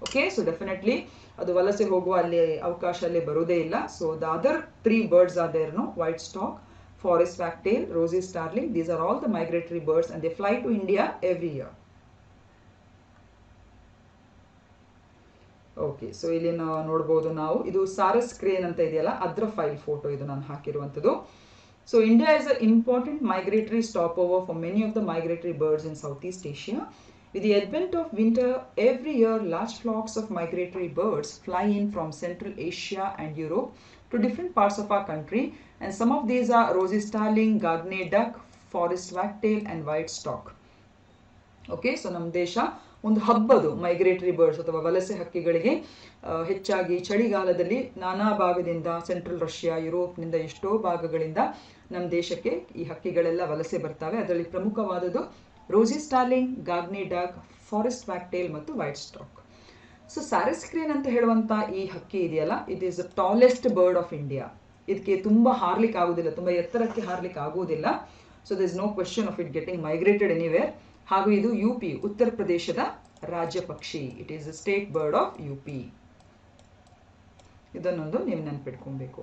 Okay, so definitely ಅದು ವಲಸೆ ಹೋಗುವ ಅಲ್ಲಿ ಅವಕಾಶ ಅಲ್ಲಿ ಬರೋದೇ ಇಲ್ಲ. So the other 3 birds are there, no? White stork, forest wagtail, rosy starling. These are all the migratory birds and they fly to India every year. Okay, so ಇಲ್ಲಿ ನೋಡ್ಬೋದು ನಾವು ಇದು ಸಾರಸ್ ಕ್ರೇನ್ ಅಂತ ಇದೆಯಲ್ಲ ಅದರ ಫೈಲ್ ಫೋಟೋ ಇದು ನಾನು ಹಾಕಿರುವಂಥದ್ದು. So India is an important migratory stopover for many of the migratory birds in Southeast Asia. With the advent of winter, every year large flocks of migratory birds fly in from Central Asia and Europe to different parts of our country, and some of these are rosy starling, garnet duck, forest wagtail and white stork. Okay, so ನಮ್ಮ ದೇಶ ಒಂದು ಹಬ್ಬದು migratory birds ಅಥವಾ ವಲಸೆ ಹಕ್ಕಿಗಳಿಗೆ. ಹೆಚ್ಚಾಗಿ ಚಳಿಗಾಲದಲ್ಲಿ ನಾನಾ ಭಾಗದಿಂದ central Russia, ಯುರೋಪ್ನಿಂದ ಎಷ್ಟೋ ಭಾಗಗಳಿಂದ ನಮ್ಮ ದೇಶಕ್ಕೆ ಈ ಹಕ್ಕಿಗಳೆಲ್ಲ ವಲಸೆ ಬರ್ತವೆ. ಅದರಲ್ಲಿ ಪ್ರಮುಖವಾದದ್ದು rosy starling, garganey duck, forest wagtail ಮತ್ತು white stork. So sarus crane ಅಂತ ಹೇಳುವಂಥ ಈ ಹಕ್ಕಿ ಇದೆಯಲ್ಲ, it is the tallest bird of India. ಇದಕ್ಕೆ ತುಂಬ ಹಾರ್ಲಿಕ್ಕೆ ಆಗೋದಿಲ್ಲ, ತುಂಬ ಎತ್ತರಕ್ಕೆ ಹಾರ್ಲಿಕ್ಕೆ ಆಗೋದಿಲ್ಲ. So there is no question of it getting migrated anywhere. ಹಾಗೂ ಇದು UP ಉತ್ತರ ಪ್ರದೇಶದ ರಾಜ್ಯ ಪಕ್ಷಿ. It is the state bird of UP. ಇದನ್ನೊಂದು ನೀವು ನೆನಪಿಟ್ಕೊಬೇಕು.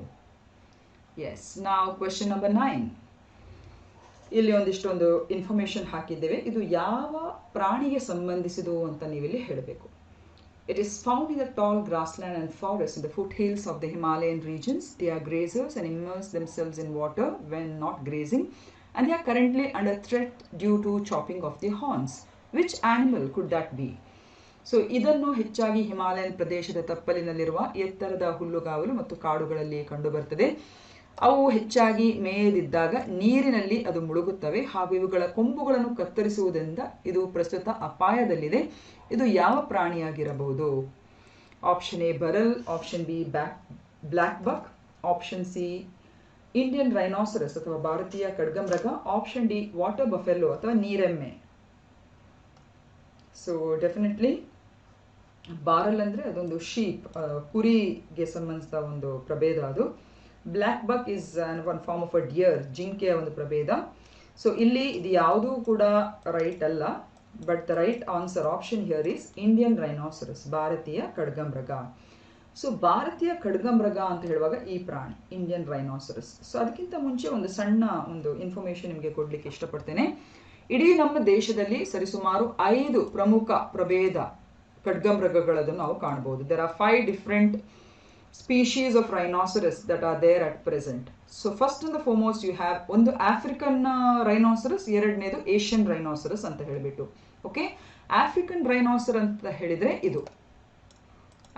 ಎಸ್, ನಾವು ಕ್ವೆಶ್ಚನ್ ನಂಬರ್ 9. ಇಲ್ಲಿ ಒಂದಿಷ್ಟೊಂದು ಇನ್ಫಾರ್ಮೇಶನ್ ಹಾಕಿದ್ದೇವೆ. ಇದು ಯಾವ ಪ್ರಾಣಿಗೆ ಸಂಬಂಧಿಸಿದು ಅಂತ ನೀವಿಲ್ಲಿ ಹೇಳಬೇಕು. It is found in the tall grassland and forests in the foothills of the Himalayan regions. They are grazers and immerse themselves in water when not grazing, and they are currently under threat due to chopping of the horns. Which animal could that be? So ಇದನ್ನು ಹೆಚ್ಚಾಗಿ Himalayan ಪ್ರದೇಶದ ತಪ್ಪಲಿನಲ್ಲಿರುವ ಎತ್ತರದ ಹುಲ್ಲುಗಾವಲು ಮತ್ತು ಕಾಡುಗಳಲ್ಲಿ ಕಂಡುಬರುತ್ತದೆ. ಅವು ಹೆಚ್ಚಾಗಿ ಮೇಯದಿದ್ದಾಗ ನೀರಿನಲ್ಲಿ ಅದು ಮುಳುಗುತ್ತವೆ ಹಾಗೂ ಇವುಗಳ ಕೊಂಬುಗಳನ್ನು ಕತ್ತರಿಸುವುದರಿಂದ ಇದು ಪ್ರಸ್ತುತ ಅಪಾಯದಲ್ಲಿದೆ. ಇದು ಯಾವ ಪ್ರಾಣಿಯಾಗಿರಬಹುದು? Option A bharal, option B black buck, option C Indian rhinoceros ಅಥವಾ ಭಾರತೀಯ ಖಡ್ಗಮೃಗ, ಆಪ್ಷನ್ ಡಿ ವಾಟರ್ ಬಫೆಲ್ಲೋ ಅಥವಾ ನೀರೆಮ್ಮೆ. ಸೊ ಡೆಫಿನೆಟ್ಲಿ ಬಾರಲ್ ಅಂದರೆ ಅದೊಂದು ಶೀಪ್, ಕುರಿಗೆ ಸಂಬಂಧಿಸಿದ ಒಂದು ಪ್ರಭೇದ ಅದು. Black buck is one form of a deer, ಜಿಂಕೆಯ ಒಂದು ಪ್ರಭೇದ. ಸೊ ಇಲ್ಲಿ ಇದು ಯಾವುದೂ ಕೂಡ ರೈಟ್ ಅಲ್ಲ. But the right answer option here is Indian rhinoceros, ಭಾರತೀಯ ಖಡ್ಗಮೃಗ. ಸೊ ಭಾರತೀಯ ಖಡ್ಗಮೃಗ ಅಂತ ಹೇಳುವಾಗ ಈ ಪ್ರಾಣಿ ಇಂಡಿಯನ್ ರೈನಾಸರಸ್. ಸೊ ಅದಕ್ಕಿಂತ ಮುಂಚೆ ಒಂದು ಸಣ್ಣ ಒಂದು ಇನ್ಫಾರ್ಮೇಶನ್ ನಿಮಗೆ ಕೊಡಲಿಕ್ಕೆ ಇಷ್ಟಪಡ್ತೇನೆ. ಇಡೀ ನಮ್ಮ ದೇಶದಲ್ಲಿ ಸರಿಸುಮಾರು 5 ಪ್ರಮುಖ ಪ್ರಭೇದ ಖಡ್ಗಮೃಗಗಳನ್ನು ನಾವು ಕಾಣಬಹುದು. There are 5 different species of rhinoceros that are there at present. So first and the foremost you have ಒಂದು ಆಫ್ರಿಕನ್ ರೈನಾಸರಸ್, ಎರಡನೇದು ಏಷ್ಯನ್ ರೈನಾಸರಸ್ ಅಂತ ಹೇಳಿಬಿಟ್ಟು. ಓಕೆ, ಆಫ್ರಿಕನ್ ರೈನಾಸರ್ ಅಂತ ಹೇಳಿದ್ರೆ ಇದು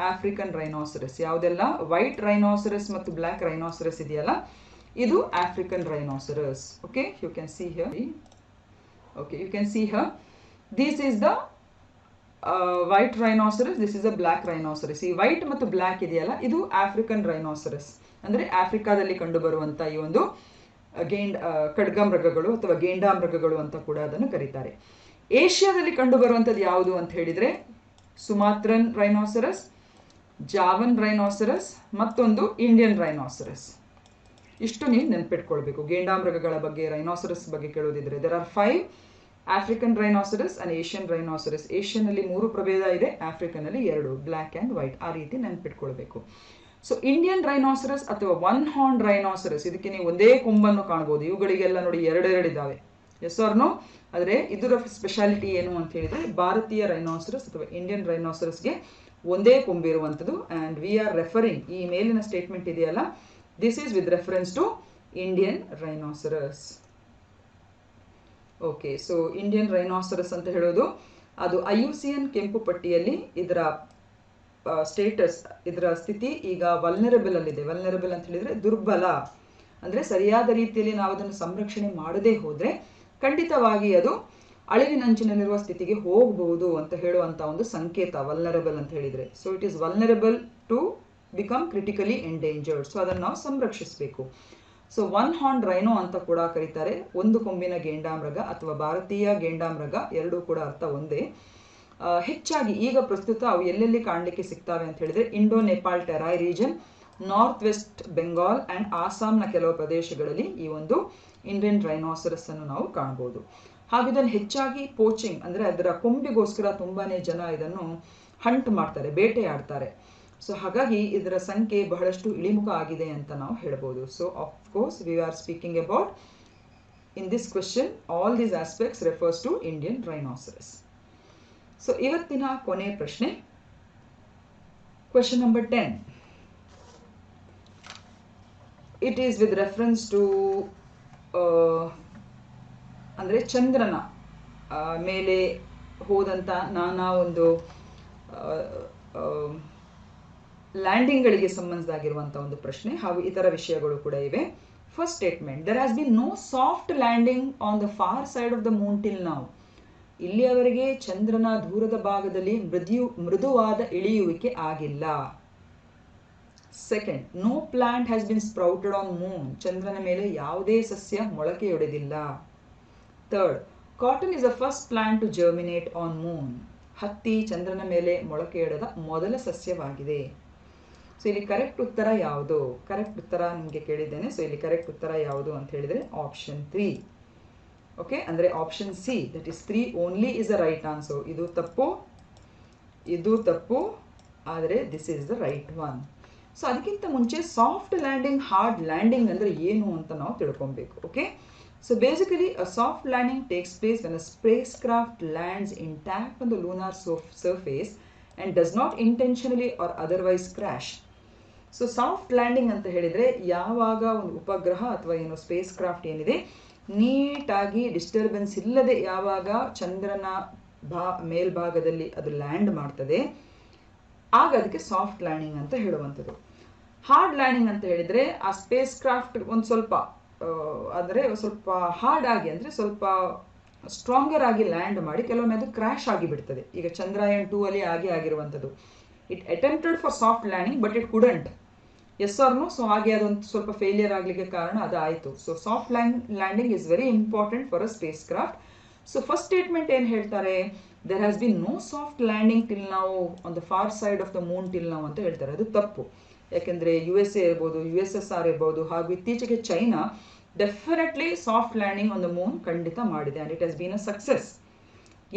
ಆಫ್ರಿಕನ್ ರೈನಾಸರಸ್. ಯಾವುದೆಲ್ಲ ವೈಟ್ ರೈನಾಸರಸ್ ಮತ್ತು ಬ್ಲ್ಯಾಕ್ ರೈನಾಸರಸ್ ಇದೆಯಲ್ಲ, ಇದು African rhinoceros. Okay, you can see here. Okay, you can see here. This is the white rhinoceros. This is a black rhinoceros. ಈ ವೈಟ್ ಮತ್ತು ಬ್ಲ್ಯಾಕ್ ಇದೆಯಲ್ಲ, ಇದು ಆಫ್ರಿಕನ್ ರೈನಾಸರಸ್. ಅಂದರೆ ಆಫ್ರಿಕಾದಲ್ಲಿ ಕಂಡುಬರುವಂಥ ಈ ಒಂದು ಖಡ್ಗಮೃಗಗಳು ಅಥವಾ ಗೇಂಡಾಮೃಗಗಳು ಅಂತ ಕೂಡ ಅದನ್ನು ಕರೀತಾರೆ. ಏಷ್ಯಾದಲ್ಲಿ ಕಂಡುಬರುವಂಥದ್ದು ಯಾವುದು ಅಂತ ಹೇಳಿದರೆ ಸುಮಾತ್ರನ್ ರೈನಾಸರಸ್, ಜಾವನ್ ರೈನಾಸರಸ್, ಮತ್ತೊಂದು ಇಂಡಿಯನ್ ರೈನಾಸರಸ್. ಇಷ್ಟು ನೀವು ನೆನಪಿಟ್ಕೊಳ್ಬೇಕು ಗೇಂಡಾಮೃಗಗಳ ಬಗ್ಗೆ, ರೈನಾಸರಸ್ ಬಗ್ಗೆ ಕೇಳೋದಿದ್ರೆ. There are 5 African rhinoceros and Asian rhinoceros. ಏಷ್ಯನ್ನಲ್ಲಿ 3 ಪ್ರಭೇದ ಇದೆ, ಆಫ್ರಿಕನ್ನಲ್ಲಿ 2, ಬ್ಲ್ಯಾಕ್ ಆ್ಯಂಡ್ ವೈಟ್. ಆ ರೀತಿ ನೆನಪಿಟ್ಕೊಳ್ಬೇಕು. ಸೊ ಇಂಡಿಯನ್ ರೈನಾಸರಸ್ ಅಥವಾ ಒನ್ ಹಾರ್ನ್ ರೈನಾಸರಸ್, ಇದಕ್ಕೆ ನೀವು ಒಂದೇ ಕೊಂಬನ್ನು ಕಾಣ್ಬೋದು. ಇವುಗಳಿಗೆಲ್ಲ ನೋಡಿ 2 ಇದ್ದಾವೆ. Yes or no? ಆದರೆ ಇದರ ಸ್ಪೆಷಾಲಿಟಿ ಏನು ಅಂತ ಹೇಳಿದರೆ ಭಾರತೀಯ ರೈನಾಸರಸ್ ಅಥವಾ ಇಂಡಿಯನ್ ರೈನಾಸರಸ್ಗೆ ಒಂದೇ ಕೊಂಬಿರುವಂಥದ್ದು. ಆ್ಯಂಡ್ ವಿ ಆರ್ ರೆಫರಿಂಗ್, ಈ ಮೇಲಿನ ಸ್ಟೇಟ್ಮೆಂಟ್ ಇದೆಯಲ್ಲ, this is with reference to Indian rhinoceros. Okay, so Indian rhinoceros ಅಂತ ಹೇಳೋದು ಅದು IUCN ಕೆಂಪು ಪಟ್ಟಿಯಲ್ಲಿ ಇದರ ಸ್ಟೇಟಸ್, ಇದರ ಸ್ಥಿತಿ ಈಗ ವಲ್ನರಬಲ್ ಅಲ್ಲಿದೆ. ವಲ್ನರಬಲ್ ಅಂತ ಹೇಳಿದ್ರೆ ದುರ್ಬಲ, ಅಂದ್ರೆ ಸರಿಯಾದ ರೀತಿಯಲ್ಲಿ ನಾವು ಅದನ್ನು ಸಂರಕ್ಷಣೆ ಮಾಡದೇ ಹೋದ್ರೆ ಖಂಡಿತವಾಗಿ ಅದು ಅಳಿವಿನಂಚಿನಲ್ಲಿರುವ ಸ್ಥಿತಿಗೆ ಹೋಗಬಹುದು ಅಂತ ಹೇಳುವಂತ ಒಂದು ಸಂಕೇತ ವಲ್ನರಬಲ್ ಅಂತ ಹೇಳಿದ್ರೆ. So it is vulnerable to become critically endangered. So ಅದನ್ನು ನಾವು ಸಂರಕ್ಷಿಸಬೇಕು. ಸೊ ಒನ್ ಹಾರ್ನ್ ರೈನೋ ಅಂತ ಕೂಡ ಕರೀತಾರೆ, ಒಂದು ಕೊಂಬಿನ ಗೇಂಡಾಮೃಗ ಅಥವಾ ಭಾರತೀಯ ಗೇಂಡಾಮೃಗ, ಎರಡೂ ಕೂಡ ಅರ್ಥ ಒಂದೇ. ಹೆಚ್ಚಾಗಿ ಈಗ ಪ್ರಸ್ತುತ ಅವು ಎಲ್ಲೆಲ್ಲಿ ಕಾಣಲಿಕ್ಕೆ ಸಿಗ್ತವೆ ಅಂತ ಹೇಳಿದ್ರೆ Indo Nepal Terai region, north west Bengal and ಆಸಾಂನ ಕೆಲವು ಪ್ರದೇಶಗಳಲ್ಲಿ ಈ ಒಂದು ಇಂಡಿಯನ್ ರೈನಾಸರಸ್ ಅನ್ನು ನಾವು ಕಾಣಬಹುದು. ಹಾಗೂ ಇದನ್ನು ಹೆಚ್ಚಾಗಿ ಪೋಚಿಂಗ್ ಅಂದ್ರೆ ಅದರ ಕೊಂಬಿಗೋಸ್ಕರ ತುಂಬಾನೇ ಜನ ಇದನ್ನು ಹಂಟ್ ಮಾಡ್ತಾರೆ, ಬೇಟೆಯಾಡ್ತಾರೆ. ಸೊ ಹಾಗಾಗಿ ಇದರ ಸಂಖ್ಯೆ ಬಹಳಷ್ಟು ಇಳಿಮುಖ ಆಗಿದೆ ಅಂತ ನಾವು ಹೇಳ್ಬೋದು. So of course we are speaking about in this question all these aspects refers to Indian rhinoceros. So ಇವತ್ತಿನ ಕೊನೆ ಪ್ರಶ್ನೆ, question number 10. It is with reference to ಅಂದ್ರೆ ಚಂದ್ರನ ಮೇಲೆ ಹೋದಂತ ನಾನಾ ಒಂದು ಲ್ಯಾಂಡಿಂಗ್ಗಳಿಗೆ ಸಂಬಂಧಿಸಿದಾಗಿರುವಂತಹ ಒಂದು ಪ್ರಶ್ನೆ ಹಾಗೂ ಇತರ ವಿಷಯಗಳು ಕೂಡ ಇವೆ. First statement, there has been no soft landing on the far side of the moon till now. ಇಲ್ಲಿಯವರೆಗೆ ಚಂದ್ರನ ದೂರದ ಭಾಗದಲ್ಲಿ ಮೃದುವಾದ ಇಳಿಯುವಿಕೆ ಆಗಿಲ್ಲ. Second, no plant has been sprouted on moon. ಚಂದ್ರನ ಮೇಲೆ ಯಾವುದೇ ಸಸ್ಯ ಮೊಳಕೆಯೊಡೆದಿಲ್ಲ. Third, cotton is the first plant to germinate on moon. ಹತ್ತಿ ಚಂದ್ರನ ಮೇಲೆ ಮೊಳಕೆಯೊಡೆದ ಮೊದಲ ಸಸ್ಯವಾಗಿದೆ. ಸೊ ಇಲ್ಲಿ ಕರೆಕ್ಟ್ ಉತ್ತರ ಯಾವುದು? ಕರೆಕ್ಟ್ ಉತ್ತರ ನಿಮಗೆ ಕೇಳಿದ್ದೇನೆ. ಸೊ ಇಲ್ಲಿ ಕರೆಕ್ಟ್ ಉತ್ತರ ಯಾವುದು ಅಂತ ಹೇಳಿದ್ರೆ ಆಪ್ಷನ್ 3. ಓಕೆ, ಅಂದ್ರೆ option C, that is 3 only is a right answer. ಇದು ತಪ್ಪು, ಆದರೆ this is the right one. So ಅದಕ್ಕಿಂತ ಮುಂಚೆ ಸಾಫ್ಟ್ ಲ್ಯಾಂಡಿಂಗ್, ಹಾರ್ಡ್ ಲ್ಯಾಂಡಿಂಗ್ ಅಂದ್ರೆ ಏನು ಅಂತ ನಾವು ತಿಳ್ಕೊಬೇಕು. Okay, so basically a soft landing takes place when a spacecraft lands intact on the lunar surface and does not intentionally or otherwise crash. So soft landing ಅಂತ ಹೇಳಿದ್ರೆ ಯಾವಾಗ ಒಂದು ಉಪಗ್ರಹ ಅಥವಾ ಏನು ಸ್ಪೇಸ್ ಕ್ರಾಫ್ಟ್ ಏನಿದೆ ನೀಟಾಗಿ ಡಿಸ್ಟರ್ಬೆನ್ಸ್ ಇಲ್ಲದೆ ಯಾವಾಗ ಚಂದ್ರನ ಮೇಲ್ಭಾಗದಲ್ಲಿ ಅದು ಲ್ಯಾಂಡ್ ಮಾಡ್ತದೆ, ಆಗ ಅದಕ್ಕೆ ಸಾಫ್ಟ್ ಲ್ಯಾಂಡಿಂಗ್ ಅಂತ ಹೇಳುವಂಥದ್ದು. ಹಾರ್ಡ್ ಲ್ಯಾಂಡಿಂಗ್ ಅಂತ ಹೇಳಿದ್ರೆ ಆ ಸ್ಪೇಸ್ ಕ್ರಾಫ್ಟ್ ಒಂದು ಸ್ವಲ್ಪ ಹಾರ್ಡ್ ಆಗಿ ಅಂದ್ರೆ ಸ್ವಲ್ಪ ಸ್ಟ್ರಾಂಗರ್ ಆಗಿ ಲ್ಯಾಂಡ್ ಮಾಡಿ ಕೆಲವೊಮ್ಮೆ ಅದು ಕ್ರ್ಯಾಶ್ ಆಗಿ ಬಿಡ್ತದೆ. ಈಗ ಚಂದ್ರಯಾನ್ 2 ಅಲ್ಲಿ ಆಗಿರುವಂಥದ್ದು. It attempted for soft landing but it couldn't. Yes or no? So ಹಾಗೆ ಅದೊಂದು ಸ್ವಲ್ಪ ಫೇಲಿಯರ್ ಆಗ್ಲಿಕ್ಕೆ ಕಾರಣ ಅದಾಯಿತು. So soft landing is very important for a spacecraft. So first statement ಏನ್ ಹೇಳ್ತಾರೆ, there has been no soft landing till ನಾವು on the far side of the moon till ನಾವು ಅಂತ ಹೇಳ್ತಾರೆ. ಅದು ತಪ್ಪು. ಯಾಕೆಂದ್ರೆ USA ಇರ್ಬೋದು, USSR ಇರ್ಬೋದು, ಹಾಗೂ ಇತ್ತೀಚೆಗೆ China definitely soft landing on the moon ಖಂಡಿತ ಮಾಡಿದೆ and it has been a success.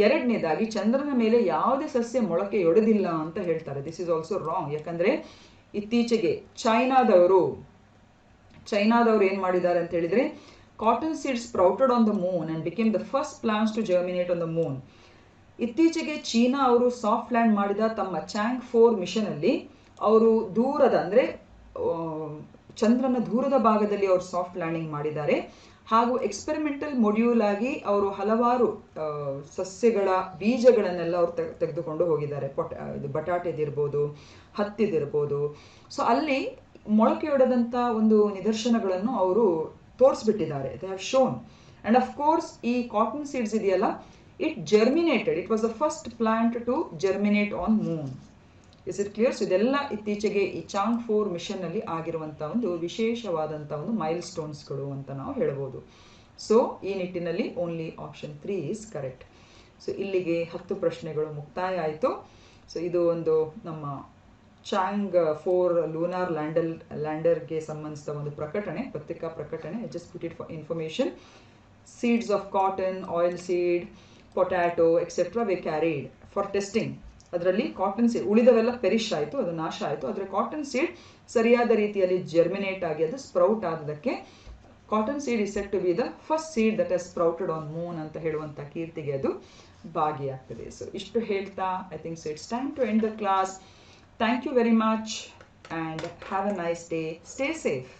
ಎರಡನೇದಾಗಿ ಚಂದ್ರನ ಮೇಲೆ ಯಾವುದೇ ಸಸ್ಯ ಮೊಳಕೆಯೊಡೆದಿಲ್ಲ ಅಂತ ಹೇಳ್ತಾರೆ. This is also wrong. ಯಾಕಂದ್ರೆ ಇತ್ತೀಚೆಗೆ ಚೈನಾದವರು ಏನ್ ಮಾಡಿದ್ದಾರೆ ಅಂತ ಹೇಳಿದ್ರೆ cotton seeds sprouted on the moon and became the first plants to germinate on the moon. ಇತ್ತೀಚೆಗೆ ಚೀನಾ ಅವರು ಸಾಫ್ಟ್ ಲ್ಯಾಂಡ್ ಮಾಡಿದ ತಮ್ಮ ಚಾಂಗ್ 4 ಮಿಷನ್ ಅಲ್ಲಿ ಅವರು ದೂರದ ಅಂದ್ರೆ ಚಂದ್ರನ ದೂರದ ಭಾಗದಲ್ಲಿ ಅವರು ಸಾಫ್ಟ್ ಲ್ಯಾಂಡಿಂಗ್ ಮಾಡಿದ್ದಾರೆ. ಹಾಗೂ ಎಕ್ಸ್ಪೆರಿಮೆಂಟಲ್ ಮೊಡ್ಯೂಲ್ ಆಗಿ ಅವರು ಹಲವಾರು ಸಸ್ಯಗಳ ಬೀಜಗಳನ್ನೆಲ್ಲ ಅವರು ತೆಗೆದುಕೊಂಡು ಹೋಗಿದ್ದಾರೆ. ಬಟಾಟೆದಿರ್ಬೋದು, ಹತ್ತಿದಿರ್ಬೋದು. ಸೊ ಅಲ್ಲಿ ಮೊಳಕೆಯೊಡೆದಂತ ಒಂದು ನಿದರ್ಶನಗಳನ್ನು ಅವರು ತೋರಿಸ್ಬಿಟ್ಟಿದ್ದಾರೆ. They have shown. And of course ಈ ಕಾಟನ್ ಸೀಡ್ಸ್ ಇದೆಯಲ್ಲ, it germinated. It was the first plant to germinate on moon. Is it clear? So ಇದೆಲ್ಲ ಇತ್ತೀಚೆಗೆ ಈ ಚಾಂಗ್ 4 ಮಿಷನ್ ಅಲ್ಲಿ ಆಗಿರುವಂತಹ ಒಂದು ವಿಶೇಷವಾದಂತಹ ಒಂದು ಮೈಲ್ ಸ್ಟೋನ್ಸ್ಗಳು ಅಂತ ನಾವು ಹೇಳ್ಬೋದು. ಸೊ ಈ ನಿಟ್ಟಿನಲ್ಲಿ only option 3 is correct. So ಇಲ್ಲಿಗೆ 10 ಪ್ರಶ್ನೆಗಳು ಮುಕ್ತಾಯ ಆಯಿತು. ಸೊ ಇದು ಒಂದು ನಮ್ಮ ಚಾಂಗ್ 4 ಲೂನಾರ್ ಲ್ಯಾಂಡರ್ಗೆ ಸಂಬಂಧಿಸಿದ ಒಂದು ಪತ್ರಿಕಾ ಪ್ರಕಟಣೆ. Just put it for information. Seeds of cotton, oil seed, potato etcetera were carried for testing. ಅದರಲ್ಲಿ ಕಾಟನ್ ಸೀಡ್ ಉಳಿದವೆಲ್ಲ ಪೆರಿಶ್ ಆಯಿತು, ಅದು ನಾಶ ಆಯಿತು. ಆದರೆ ಕಾಟನ್ ಸೀಡ್ ಸರಿಯಾದ ರೀತಿಯಲ್ಲಿ ಜರ್ಮಿನೇಟ್ ಆಗಿ ಅದು ಸ್ಪ್ರೌಟ್ ಆದದಕ್ಕೆ cotton seed is set to be the first seed that has sprouted on moon ಅಂತ ಹೇಳುವಂಥ ಕೀರ್ತಿಗೆ ಅದು ಭಾಗಿಯಾಗ್ತದೆ. ಸೊ ಇಷ್ಟು ಹೇಳ್ತಾ I think so it's time to end the class. Thank you very much and have a nice day. Stay safe.